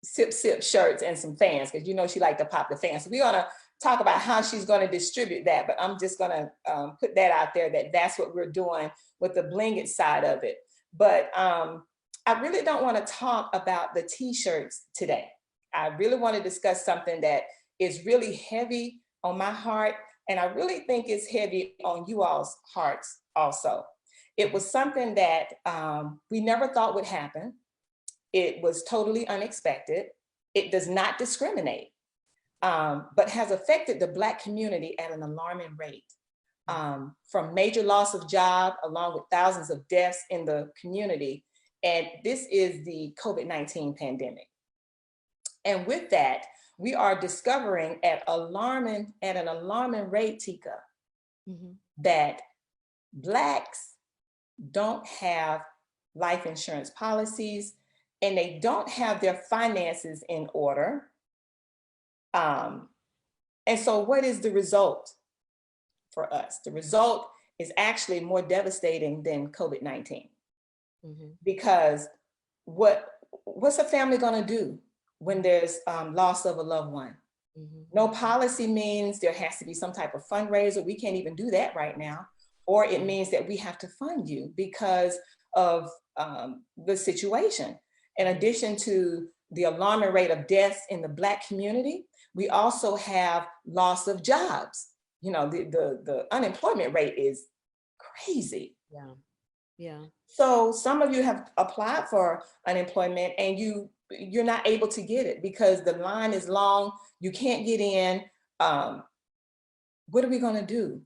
[SPEAKER 6] sip sip shirts and some fans, because you know she liked to pop the fans. So we're going to talk about how she's going to distribute that, but I'm just going to put that out there, that that's what we're doing with the Bling It side of it. But I really don't want to talk about the t-shirts today. I really want to discuss something that is really heavy on my heart, and I really think it's heavy on you all's hearts also. It was something that we never thought would happen. It was totally unexpected. It does not discriminate, but has affected the Black community at an alarming rate. From major loss of job, along with thousands of deaths in the community. And this is the COVID-19 pandemic. And with that, we are discovering at an alarming rate, Tika, that Blacks don't have life insurance policies, and they don't have their finances in order. And so what is the result for us? The result is actually more devastating than COVID-19. Because what's a family gonna do when there's loss of a loved one? No policy means there has to be some type of fundraiser. We can't even do that right now. Or it means that we have to fund you because of the situation. In addition to the alarming rate of deaths in the Black community, we also have loss of jobs. You know, the unemployment rate is crazy.
[SPEAKER 1] Yeah.
[SPEAKER 6] So some of you have applied for unemployment and you're not able to get it because the line is long, you can't get in. What are we gonna do?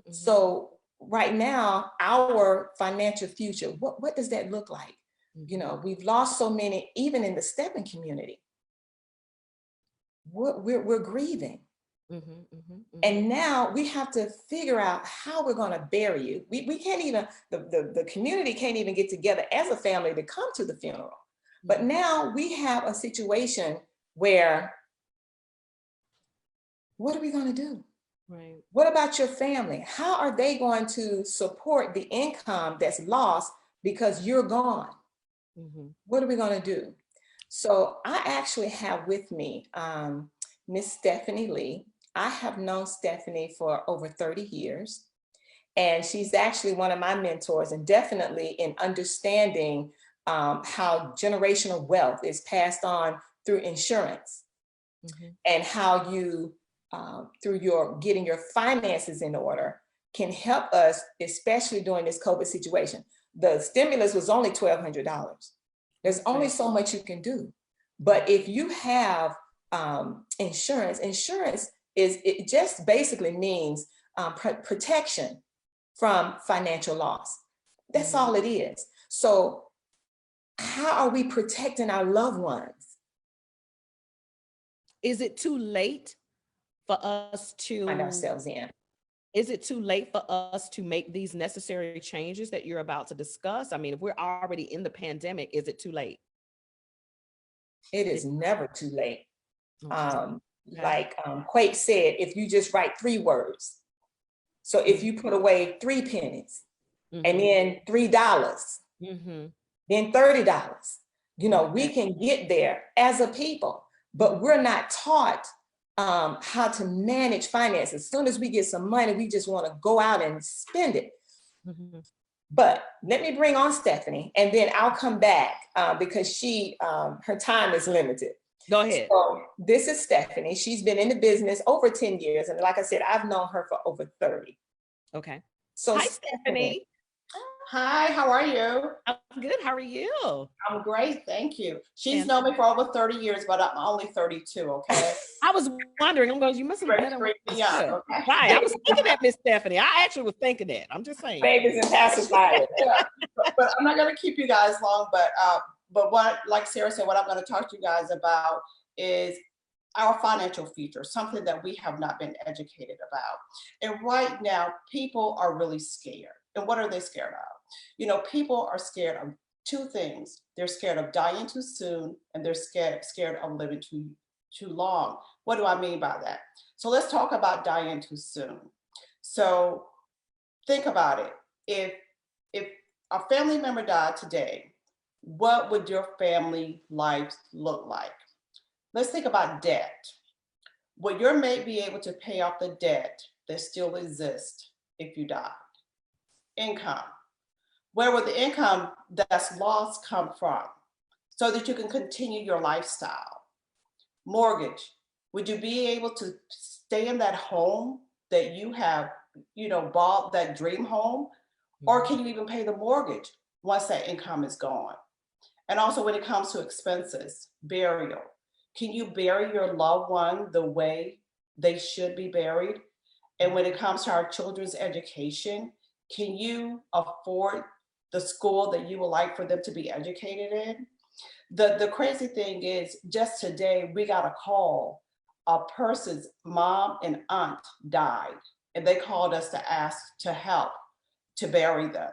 [SPEAKER 6] So right now, our financial future, what does that look like? You know, we've lost so many, even in the stepping community. We're grieving. And now we have to figure out how we're going to bury you. We can't even, the community can't even get together as a family to come to the funeral. But now we have a situation where, what are we going to do?
[SPEAKER 1] Right.
[SPEAKER 6] What about your family? How are they going to support the income that's lost because you're gone? What are we going to do? So I actually have with me Miss Stephanie Lee. I have known Stephanie for over 30 years, and she's actually one of my mentors, and definitely in understanding how generational wealth is passed on through insurance, and how you, through getting your finances in order, can help us, especially during this COVID situation. The stimulus was only $1,200. There's only so much you can do. But if you have insurance it just basically means protection from financial loss. That's all it is. So how are we protecting our loved ones?
[SPEAKER 1] Is it too late for us to
[SPEAKER 6] find ourselves in?
[SPEAKER 1] Is it too late for us to make these necessary changes that you're about to discuss? I mean, if we're already in the pandemic, is it too late?
[SPEAKER 6] It is never too late. Like Quake said, if you just write 3 words. So if you put away 3 pennies and then $3, then $30, you know, we can get there as a people, but we're not taught how to manage finances. As soon as we get some money, we just want to go out and spend it. But let me bring on Stephanie, and then I'll come back because her time is limited.
[SPEAKER 1] Go ahead.
[SPEAKER 6] So this is Stephanie. She's been in the business over 10 years. And like I said, I've known her for over 30.
[SPEAKER 1] Okay.
[SPEAKER 6] So
[SPEAKER 1] hi, Stephanie.
[SPEAKER 7] Hi, how are you?
[SPEAKER 1] I'm good. How are you?
[SPEAKER 7] I'm great, thank you. She's known me for over 30 years, but I'm only 32, okay?
[SPEAKER 1] I was wondering, I'm going, you must have met her.
[SPEAKER 7] Young, okay?
[SPEAKER 1] Right, I was thinking that, Miss Stephanie. I actually was thinking that. I'm just saying.
[SPEAKER 6] Babies and pacifiers.
[SPEAKER 7] Yeah, but I'm not going to keep you guys long, but what, like Sarah said, what I'm going to talk to you guys about is our financial future, something that we have not been educated about. And right now, people are really scared. And what are they scared of? You know, people are scared of 2 things. They're scared of dying too soon, and they're scared of living too long. What do I mean by that? So let's talk about dying too soon. So think about it. If a family member died today, what would your family life look like? Let's think about debt. Will your mate be able to pay off the debt that still exists if you died? Income. Where would the income that's lost come from so that you can continue your lifestyle? Mortgage. Would you be able to stay in that home that you have, bought, that dream home? Or can you even pay the mortgage once that income is gone? And also when it comes to expenses, burial. Can you bury your loved one the way they should be buried? And when it comes to our children's education, can you afford the school that you would like for them to be educated in? The crazy thing is, just today, we got a call. A person's mom and aunt died, and they called us to ask to help to bury them.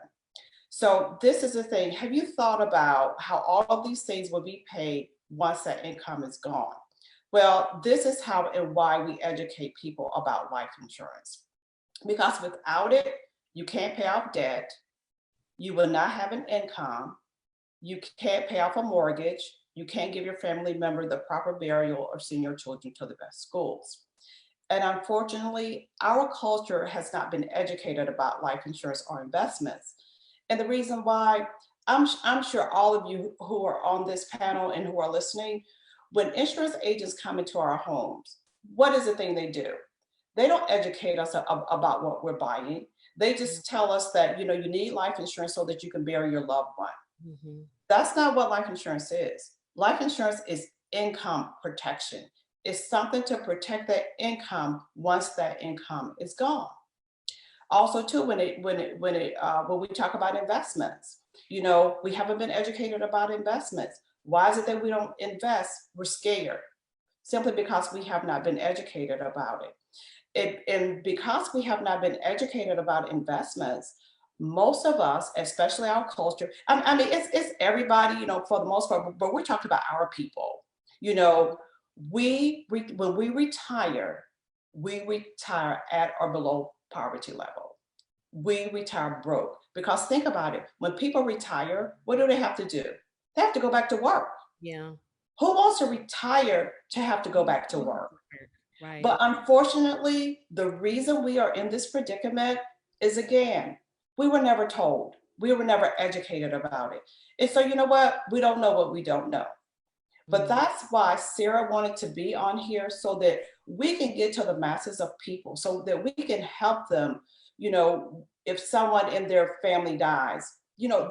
[SPEAKER 7] So this is the thing. Have you thought about how all of these things will be paid once that income is gone? Well, this is how and why we educate people about life insurance. Because without it, you can't pay off debt, you will not have an income, you can't pay off a mortgage, you can't give your family member the proper burial or send your children to the best schools. And unfortunately, our culture has not been educated about life insurance or investments. And the reason why, I'm sure all of you who are on this panel and who are listening, when insurance agents come into our homes, what is the thing they do? They don't educate us about what we're buying. They just tell us that, you need life insurance so that you can bury your loved one. Mm-hmm. That's not what life insurance is. Life insurance is income protection. It's something to protect that income once that income is gone. Also, too, when we talk about investments, we haven't been educated about investments. Why is it that we don't invest? We're scared, simply because we have not been educated about it. And because we have not been educated about investments, most of us, especially our culture, I mean, it's everybody, for the most part, but we're talking about our people. When we retire, we retire at or below poverty level. We retire broke. Because think about it, when people retire, what do they have to do? They have to go back to work.
[SPEAKER 1] Yeah.
[SPEAKER 7] Who wants to retire to have to go back to work?
[SPEAKER 1] Right.
[SPEAKER 7] But unfortunately, the reason we are in this predicament is, again, we were never told. We were never educated about it. And so, you know what? We don't know what we don't know. But that's why Sarah wanted to be on here, so that we can get to the masses of people, so that we can help them, if someone in their family dies, you don't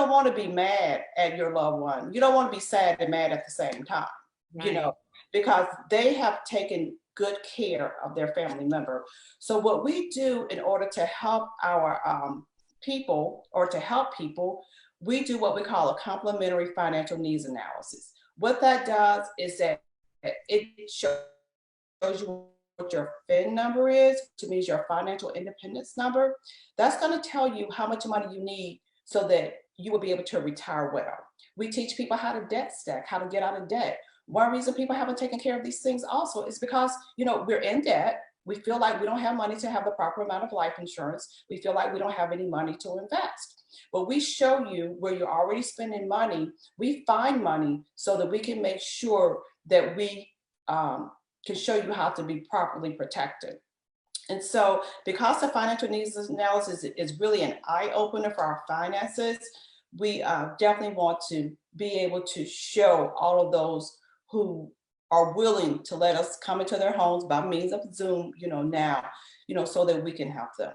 [SPEAKER 7] want to be mad at your loved one. You don't want to be sad and mad at the same time,
[SPEAKER 1] right.
[SPEAKER 7] Because they have taken good care of their family member. So what we do in order to help our people, or to help people, we do what we call a complementary financial needs analysis. What that does is that it shows you what your FIN number is, which means your financial independence number. That's going to tell you how much money you need so that you will be able to retire well. We teach people how to debt stack, how to get out of debt. One reason people haven't taken care of these things also is because, we're in debt. We feel like we don't have money to have the proper amount of life insurance. We feel like we don't have any money to invest. But we show you where you're already spending money. We find money so that we can make sure that we can show you how to be properly protected. And so, because the financial needs analysis is really an eye-opener for our finances, we definitely want to be able to show all of those who are willing to let us come into their homes by means of Zoom, now, so that we can help them.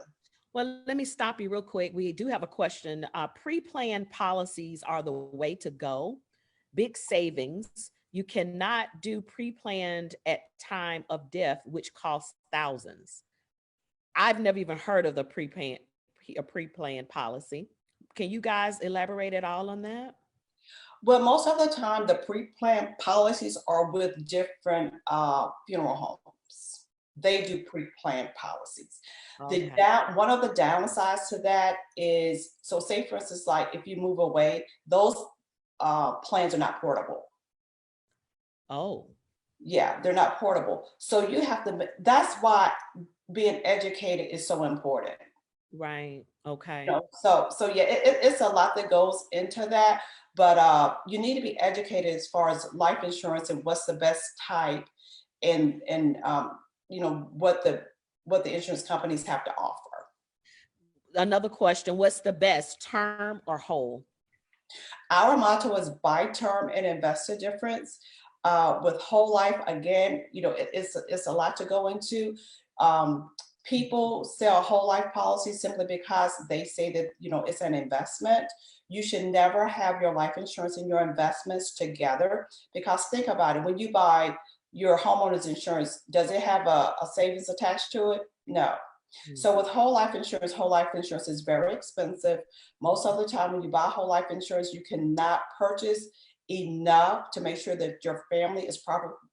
[SPEAKER 1] Well, let me stop you real quick. We do have a question. Pre-planned policies are the way to go. Big savings. You cannot do pre-planned at time of death, which costs thousands. I've never even heard of a pre-planned policy. Can you guys elaborate at all on that?
[SPEAKER 7] Well, most of the time, the pre-planned policies are with different funeral homes. They do pre-planned policies. Okay. One of the downsides to that is, so say for instance, like if you move away, those plans are not portable.
[SPEAKER 1] Oh.
[SPEAKER 7] Yeah, they're not portable. So you have to, that's why being educated is so important.
[SPEAKER 1] Right. Okay.
[SPEAKER 7] You know, so yeah, it's a lot that goes into that, but you need to be educated as far as life insurance and what's the best type, and you know what the insurance companies have to offer.
[SPEAKER 1] Another question, what's the best, term or whole?
[SPEAKER 7] Our motto is buy term and invest the difference. With whole life, again, you know, it's a lot to go into. People sell whole life policies simply because they say that, you know, it's an investment. You should never have your life insurance and your investments together, because think about it. When you buy your homeowner's insurance, does it have a savings attached to it? No. So with whole life insurance is very expensive. Most of the time when you buy whole life insurance, you cannot purchase enough to make sure that your family is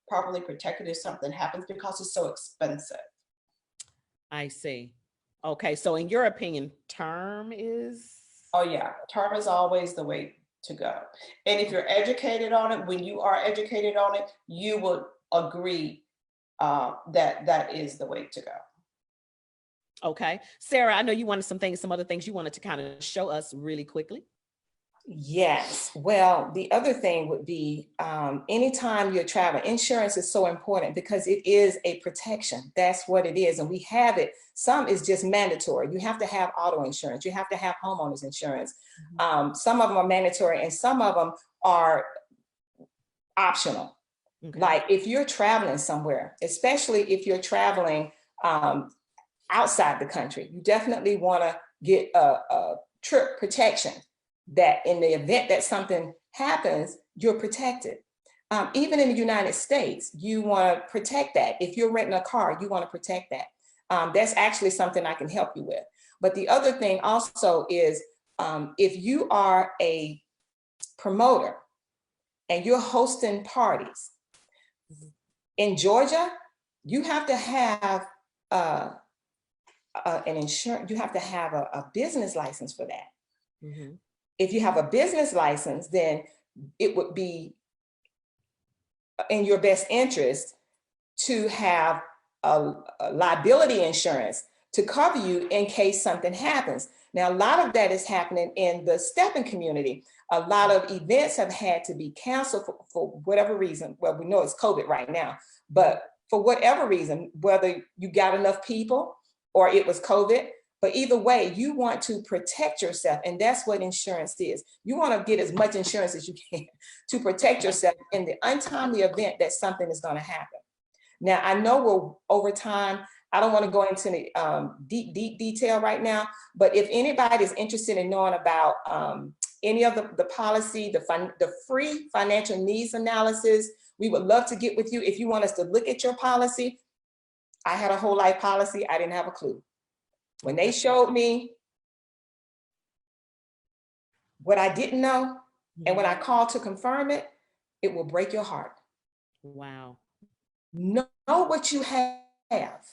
[SPEAKER 7] properly protected if something happens, because it's so expensive.
[SPEAKER 1] I see. Okay, so in your opinion, term is?
[SPEAKER 7] Oh yeah, term is always the way to go. And if you're educated on it, when you are educated on it, you will agree that that is the way to go.
[SPEAKER 1] Okay. Sarah, I know you wanted some other things you wanted to kind of show us really quickly.
[SPEAKER 6] Yes. Well, the other thing would be anytime you're traveling, insurance is so important because it is a protection. That's what it is. And we have it. Some is just mandatory. You have to have auto insurance. You have to have homeowners insurance. Some of them are mandatory and some of them are optional. Okay. Like if you're traveling somewhere, especially if you're traveling outside the country, you definitely want to get a trip protection, that in the event that something happens, you're protected. Even in the United States, you want to protect that. If you're renting a car, you want to protect that. That's actually something I can help you with. But the other thing also is if you are a promoter and you're hosting parties in Georgia, you have to have an insurance, you have to have a business license for that. Mm-hmm. If you have a business license, then it would be in your best interest to have a liability insurance to cover you in case something happens. Now, a lot of that is happening in the stepping community. A lot of events have had to be canceled for whatever reason. Well, we know it's COVID right now, but for whatever reason, whether you got enough people or it was COVID, but either way, you want to protect yourself. And that's what insurance is. You want to get as much insurance as you can to protect yourself in the untimely event that something is going to happen. Now, I know we're over time. I don't want to go into the deep detail right now, but if anybody is interested in knowing about any of the policy, the free financial needs analysis, we would love to get with you. If you want us to look at your policy, I had a whole life policy. I didn't have a clue. When they showed me what I didn't know, and when I called to confirm it, it will break your heart.
[SPEAKER 1] Wow.
[SPEAKER 6] Know what you have.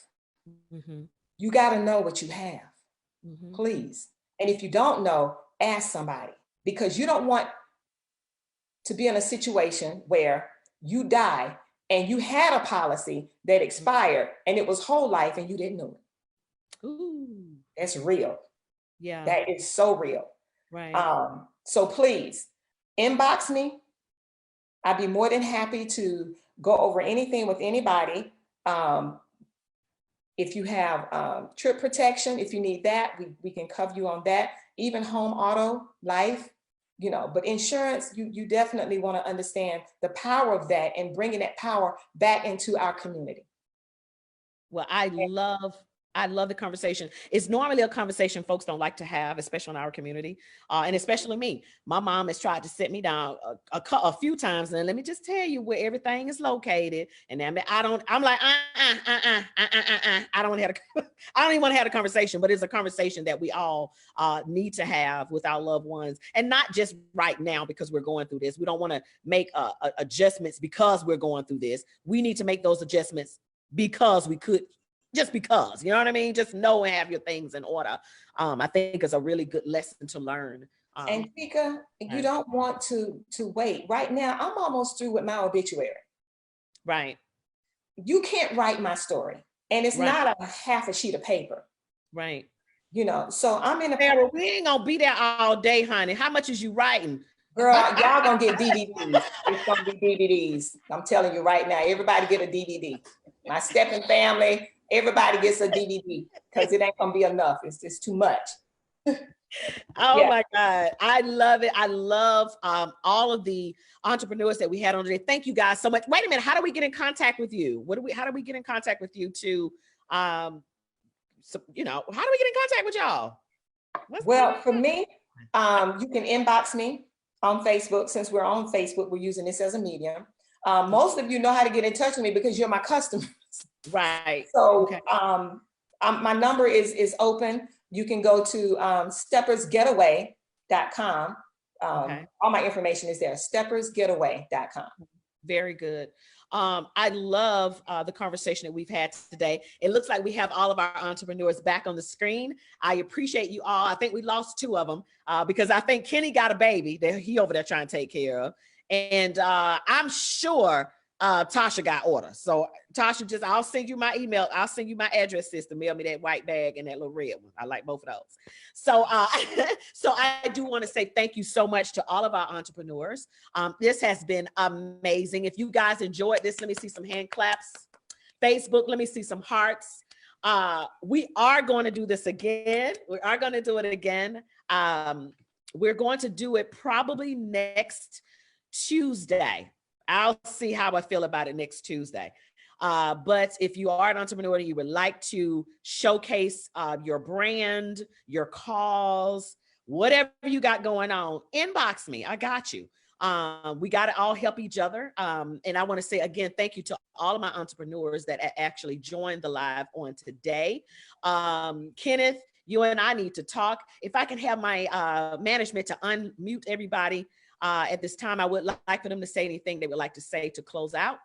[SPEAKER 6] Mm-hmm. You got to know what you have, please. And if you don't know, ask somebody, because you don't want to be in a situation where you die and you had a policy that expired and it was whole life and you didn't know it. Ooh. That's real. Yeah. That is so real. Right. So please inbox me. I'd be more than happy to go over anything with anybody. If you have trip protection, if you need that, we can cover you on that. Even home, auto, life, you know, but insurance, you definitely want to understand the power of that and bringing that power back into our community.
[SPEAKER 1] Well, I love the conversation. It's normally a conversation folks don't like to have, especially in our community, and especially me. My mom has tried to sit me down a few times, and let me just tell you where everything is located. And I'm like, I don't even want to have a conversation, but it's a conversation that we all need to have with our loved ones, and not just right now because we're going through this. We don't want to make adjustments because we're going through this. We need to make those adjustments because we could. Just because, you know what I mean? Just know and have your things in order. I think it's a really good lesson to learn.
[SPEAKER 6] And Tika, you don't want to wait. Right now, I'm almost through with my obituary.
[SPEAKER 1] Right.
[SPEAKER 6] You can't write my story. And it's not a half a sheet of paper.
[SPEAKER 1] Right.
[SPEAKER 6] You know, so I'm in a
[SPEAKER 1] Sarah, we ain't gonna be there all day, honey. How much is you writing?
[SPEAKER 6] girl, y'all gonna get DVDs. It's gonna be DVDs. I'm telling you right now, everybody get a DVD. My Stepping family, everybody gets a DVD because it ain't gonna be enough. It's just too much.
[SPEAKER 1] Oh
[SPEAKER 6] Yeah.
[SPEAKER 1] my God. I love it. I love all of the entrepreneurs that we had on today. Thank you guys so much. Wait a minute. How do we get in contact with you? How do we get in contact with you to, so, you know, how do we get in contact with y'all?
[SPEAKER 6] Well, for me, you can inbox me on Facebook. Since we're on Facebook, we're using this as a medium. Most of you know how to get in touch with me because you're my customers.
[SPEAKER 1] Right.
[SPEAKER 6] So
[SPEAKER 1] Okay.
[SPEAKER 6] my number is open. You can go to steppersgetaway.com.
[SPEAKER 1] Okay.
[SPEAKER 6] All my information is there, steppersgetaway.com.
[SPEAKER 1] Very good. I love the conversation that we've had today. It looks like we have all of our entrepreneurs back on the screen. I appreciate you all. I think we lost 2 of them because I think Kenny got a baby that he over there trying to take care of. And I'm sure Tasha got orders. So Tasha, I'll send you my email. I'll send you my address system. Mail me that white bag and that little red one. I like both of those. So, so I do want to say thank you so much to all of our entrepreneurs. This has been amazing. If you guys enjoyed this, let me see some hand claps. Facebook, let me see some hearts. We are going to do this again. We are going to do it again. We're going to do it probably next Tuesday. I'll see how I feel about it next Tuesday. But if you are an entrepreneur and you would like to showcase your brand, your cause, whatever you got going on, inbox me. I got you. We got to all help each other. And I want to say again, thank you to all of my entrepreneurs that actually joined the live on today. Kenneth, you and I need to talk. If I can have my management to unmute everybody at this time, I would like for them to say anything they would like to say to close out.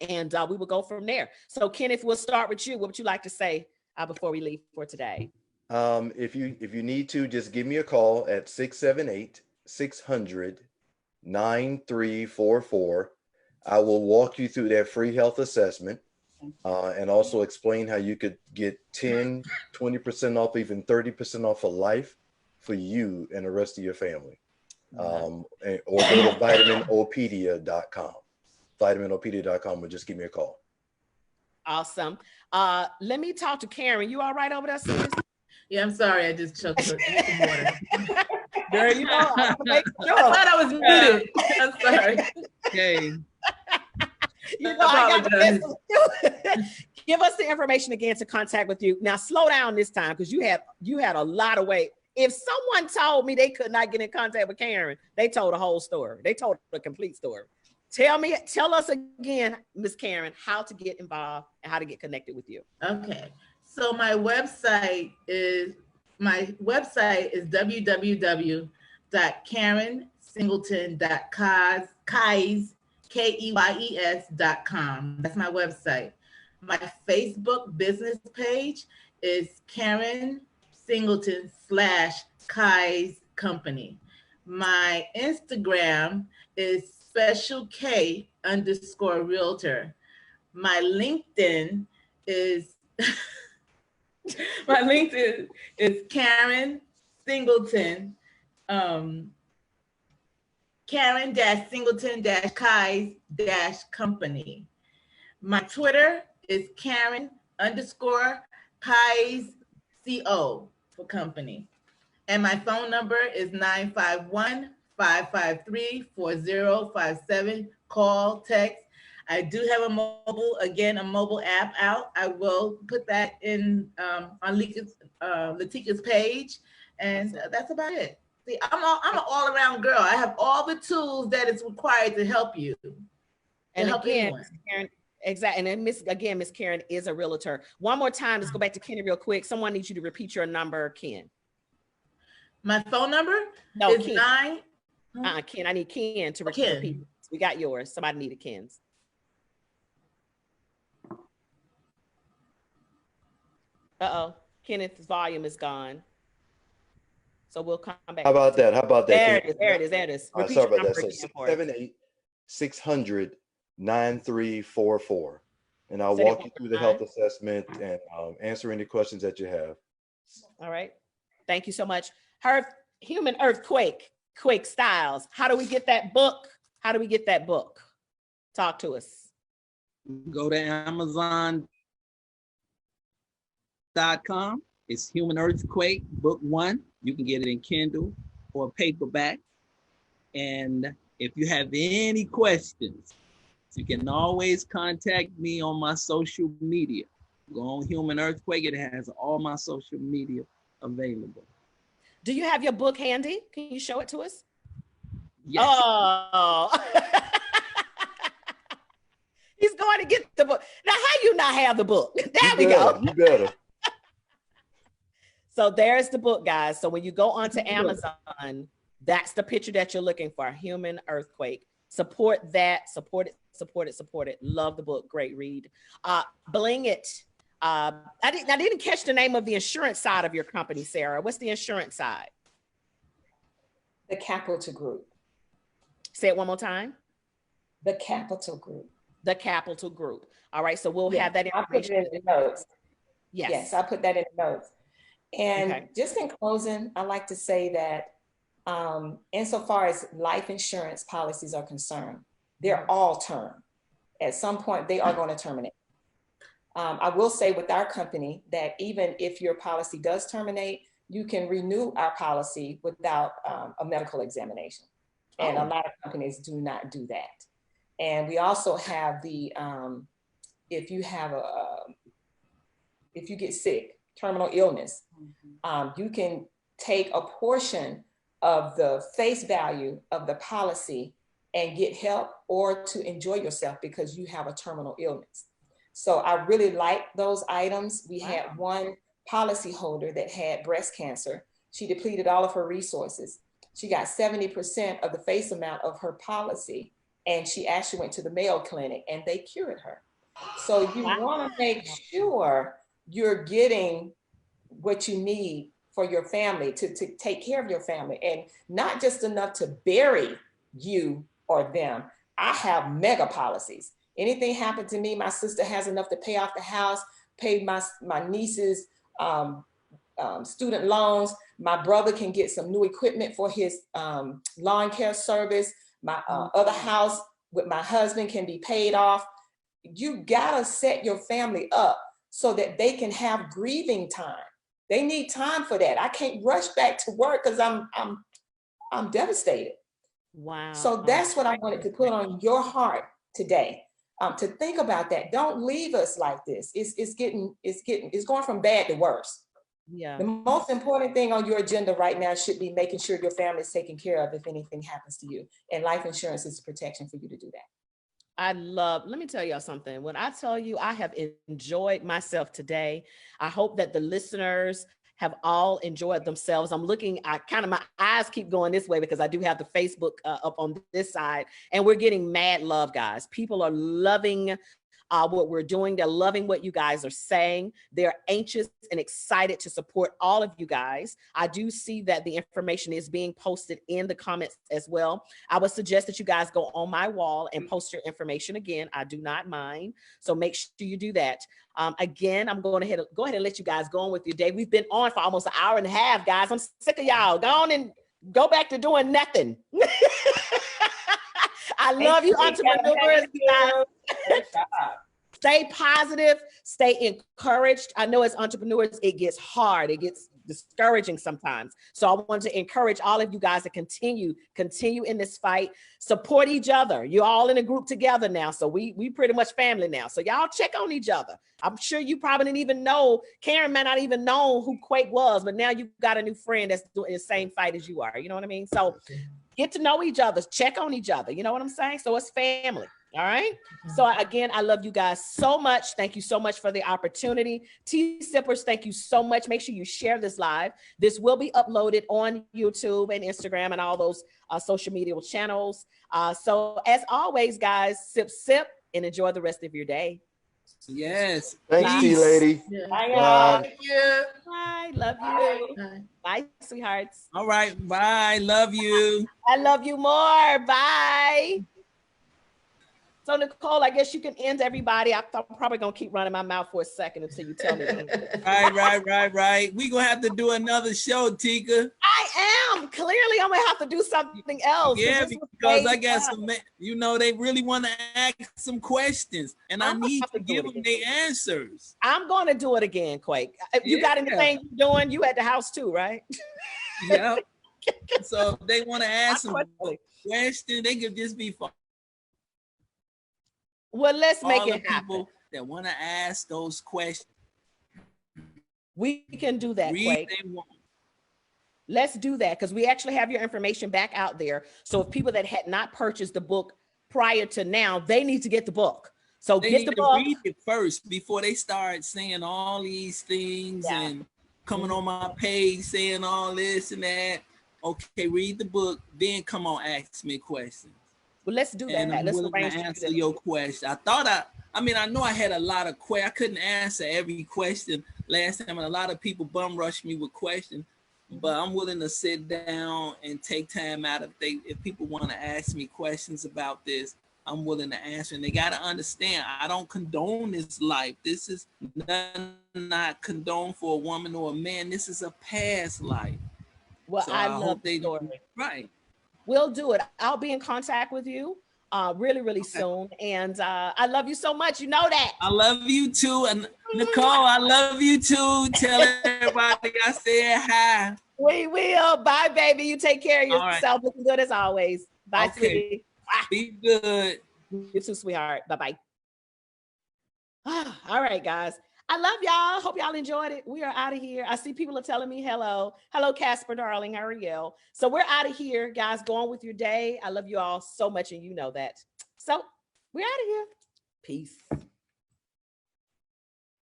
[SPEAKER 1] And we will go from there. So Kenneth, we'll start with you. What would you like to say before we leave for today?
[SPEAKER 5] If you need to, just give me a call at 678-600-9344. I will walk you through that free health assessment and also explain how you could get 10, 20% off, even 30% off for life for you and the rest of your family. Or go to vitaminopedia.com. vitaminopedia.com, or just give me a call.
[SPEAKER 1] Awesome. Let me talk to Karen. You all right over there, sis?
[SPEAKER 2] Yeah, I'm sorry. I just choked some water.
[SPEAKER 1] Girl, you know, I
[SPEAKER 2] thought I was muted. I'm sorry.
[SPEAKER 3] Okay.
[SPEAKER 1] You know, I got to mess with you. Give us the information again to contact with you. Now, slow down this time because you had a lot of weight. If someone told me they could not get in contact with Karen, they told a whole story. They told a complete story. Tell us again, Miss Karen, how to get involved and how to get connected with you.
[SPEAKER 2] Okay. So my website is www.karensingleton.keyes.com. That's my website. My Facebook business page is Karen Singleton /Keyes Company. My Instagram is Special K _realtor. My LinkedIn is Karen Singleton, Karen-Singleton-Keyes-Company. My Twitter is Karen _Keyes CO for company. And my phone number is 951-553-4057. Call, text. I do have a mobile app out. I will put that in on Latika's page, and that's about it. See, I'm an all-around girl. I have all the tools that is required to help you.
[SPEAKER 1] And again, Karen, exactly. And then Miss Karen is a realtor. One more time, let's go back to Kenny real quick. Someone needs you to repeat your number, Ken.
[SPEAKER 2] My phone number is
[SPEAKER 1] Ken.
[SPEAKER 2] 9.
[SPEAKER 1] Ken, I need Ken to repeat. We got yours. Somebody needed Ken's. Kenneth's volume is gone. So we'll come back.
[SPEAKER 5] How about that?
[SPEAKER 1] There it is.
[SPEAKER 5] Sorry about that. So 678-600-9344. And I'll walk you through the health assessment and answer any questions that you have.
[SPEAKER 1] All right. Thank you so much. Human Earthquake, Quake Styles. How do we get that book? How do we get that book? Talk to us.
[SPEAKER 3] Go to Amazon.com. It's Human Earthquake, book 1. You can get it in Kindle or paperback. And if you have any questions, you can always contact me on my social media. Go on Human Earthquake. It has all my social media available.
[SPEAKER 1] Do you have your book handy? Can you show it to us?
[SPEAKER 3] Yes.
[SPEAKER 1] Oh. He's going to get the book. Now, how you not have the book? There we go.
[SPEAKER 5] You better.
[SPEAKER 1] So there's the book, guys. So when you go onto Amazon, that's the picture that you're looking for, Human Earthquake. Support that, support it, support it, support it. Love the book, great read. Bling It. I didn't catch the name of the insurance side of your company, Sarah. What's the insurance side?
[SPEAKER 6] The Capital Group.
[SPEAKER 1] Say it one more time.
[SPEAKER 6] The Capital Group.
[SPEAKER 1] The Capital Group. All right, so we'll have that
[SPEAKER 6] I'll put
[SPEAKER 1] information.
[SPEAKER 6] it in the notes.
[SPEAKER 1] Yes.
[SPEAKER 6] Yes, I'll put that in the notes. And
[SPEAKER 1] Okay.
[SPEAKER 6] just in closing, I like to say that insofar as life insurance policies are concerned, they're all term. At some point, they are going to terminate. I will say with our company that even if your policy does terminate, you can renew our policy without a medical examination. And a lot of companies do not do that. And we also have the, if you get sick, terminal illness, you can take a portion of the face value of the policy and get help or to enjoy yourself because you have a terminal illness. So I really like those items. We had one policy holder that had breast cancer. She depleted all of her resources. She got 70% of the face amount of her policy, and she actually went to the Mayo Clinic and they cured her. So you want to make sure you're getting what you need for your family to take care of your family, and not just enough to bury you or them. I have mega policies. Anything happened to me, my sister has enough to pay off the house, pay my niece's student loans. My brother can get some new equipment for his lawn care service. My other house with my husband can be paid off. You gotta set your family up so that they can have grieving time. They need time for that. I can't rush back to work because I'm devastated.
[SPEAKER 1] Wow.
[SPEAKER 6] So that's what I wanted to put on your heart today. To think about that. Don't leave us like this. It's going from bad to worse.
[SPEAKER 1] Yeah.
[SPEAKER 6] The most important thing on your agenda right now should be making sure your family is taken care of if anything happens to you. And life insurance is protection for you to do that.
[SPEAKER 1] Let me tell y'all something. When I tell you I have enjoyed myself today, I hope that the listeners have all enjoyed themselves. I'm looking, my eyes keep going this way because I do have the Facebook up on this side, and we're getting mad love, guys. People are loving what we're doing. They're loving what you guys are saying. They're anxious and excited to support all of you guys. I do see that the information is being posted in the comments as well. I would suggest that you guys go on my wall and post your information again. I do not mind. So make sure you do that. Again, I'm going to go ahead and let you guys go on with your day. We've been on for almost an hour and a half, guys. I'm sick of y'all. Go on and go back to doing nothing. I love you, entrepreneurs. Stay positive, stay encouraged. I know as entrepreneurs, it gets hard. It gets discouraging sometimes. So I want to encourage all of you guys to continue in this fight, support each other. You're all in a group together now. So we pretty much family now. So y'all check on each other. I'm sure you probably didn't even know, Karen might not even know who Quake was, but now you've got a new friend that's doing the same fight as you are. You know what I mean? So get to know each other, check on each other. You know what I'm saying? So it's family. All right. So again, I love you guys so much. Thank you so much for the opportunity. Tea Sippers, thank you so much. Make sure you share this live. This will be uploaded on YouTube and Instagram and all those social media channels. So as always, guys, sip and enjoy the rest of your day.
[SPEAKER 3] Yes.
[SPEAKER 5] Thanks, Tea Lady.
[SPEAKER 6] Bye,
[SPEAKER 5] Bye.
[SPEAKER 6] y'all.
[SPEAKER 2] Thank you.
[SPEAKER 1] Bye. Love you.
[SPEAKER 2] Bye.
[SPEAKER 1] Bye, sweethearts.
[SPEAKER 3] All right. Bye. Love you.
[SPEAKER 1] I love you more. Bye. So Nicole, I guess you can end everybody. I'm probably gonna keep running my mouth for a second until you tell me.
[SPEAKER 3] Right. We gonna have to do another show, Tika.
[SPEAKER 1] I am. Clearly, I'm gonna have to do something else.
[SPEAKER 3] Yeah, because I got some, you know, they really want to ask some questions, and I need to give them their answers.
[SPEAKER 1] I'm gonna do it again, Quake. You got anything you're doing? You at the house too, right?
[SPEAKER 3] Yeah. So if they want to ask some questions, they could just be fun.
[SPEAKER 1] Well, let's make
[SPEAKER 3] All the
[SPEAKER 1] it happen.
[SPEAKER 3] people that want to ask those questions.
[SPEAKER 1] We can do that, Quake. Let's do that because we actually have your information back out there. So if people that had not purchased the book prior to now, they need to get the book. So
[SPEAKER 3] they
[SPEAKER 1] get the book.
[SPEAKER 3] Read it first before they start saying all these things and coming on my page saying all this and that. Okay, read the book, then come on, ask me questions.
[SPEAKER 1] Well, let's do that.
[SPEAKER 3] And I'm
[SPEAKER 1] let's
[SPEAKER 3] willing to answer your question. I know I had a lot of questions. I couldn't answer every question last time, and a lot of people bum rushed me with questions. But I'm willing to sit down and take time out if people want to ask me questions about this. I'm willing to answer, and they got to understand I don't condone this life. This is not condoned for a woman or a man. This is a past life.
[SPEAKER 1] Well, so I love the story.
[SPEAKER 3] Right.
[SPEAKER 1] We'll do it. I'll be in contact with you really soon. And I love you so much. You know that.
[SPEAKER 3] I love you too. And Nicole, I love you too. Tell everybody I said hi.
[SPEAKER 1] We will. Bye, baby. You take care of yourself. Right. Looking good as always. Bye, sweetie.
[SPEAKER 3] Be good.
[SPEAKER 1] You too, sweetheart. Bye-bye. All right, guys. I love y'all. Hope y'all enjoyed it. We are out of here. I see people are telling me hello. Hello, Casper, darling. How are you? So we're out of here, guys. Go on with your day. I love you all so much, and you know that. So we're out of here. Peace.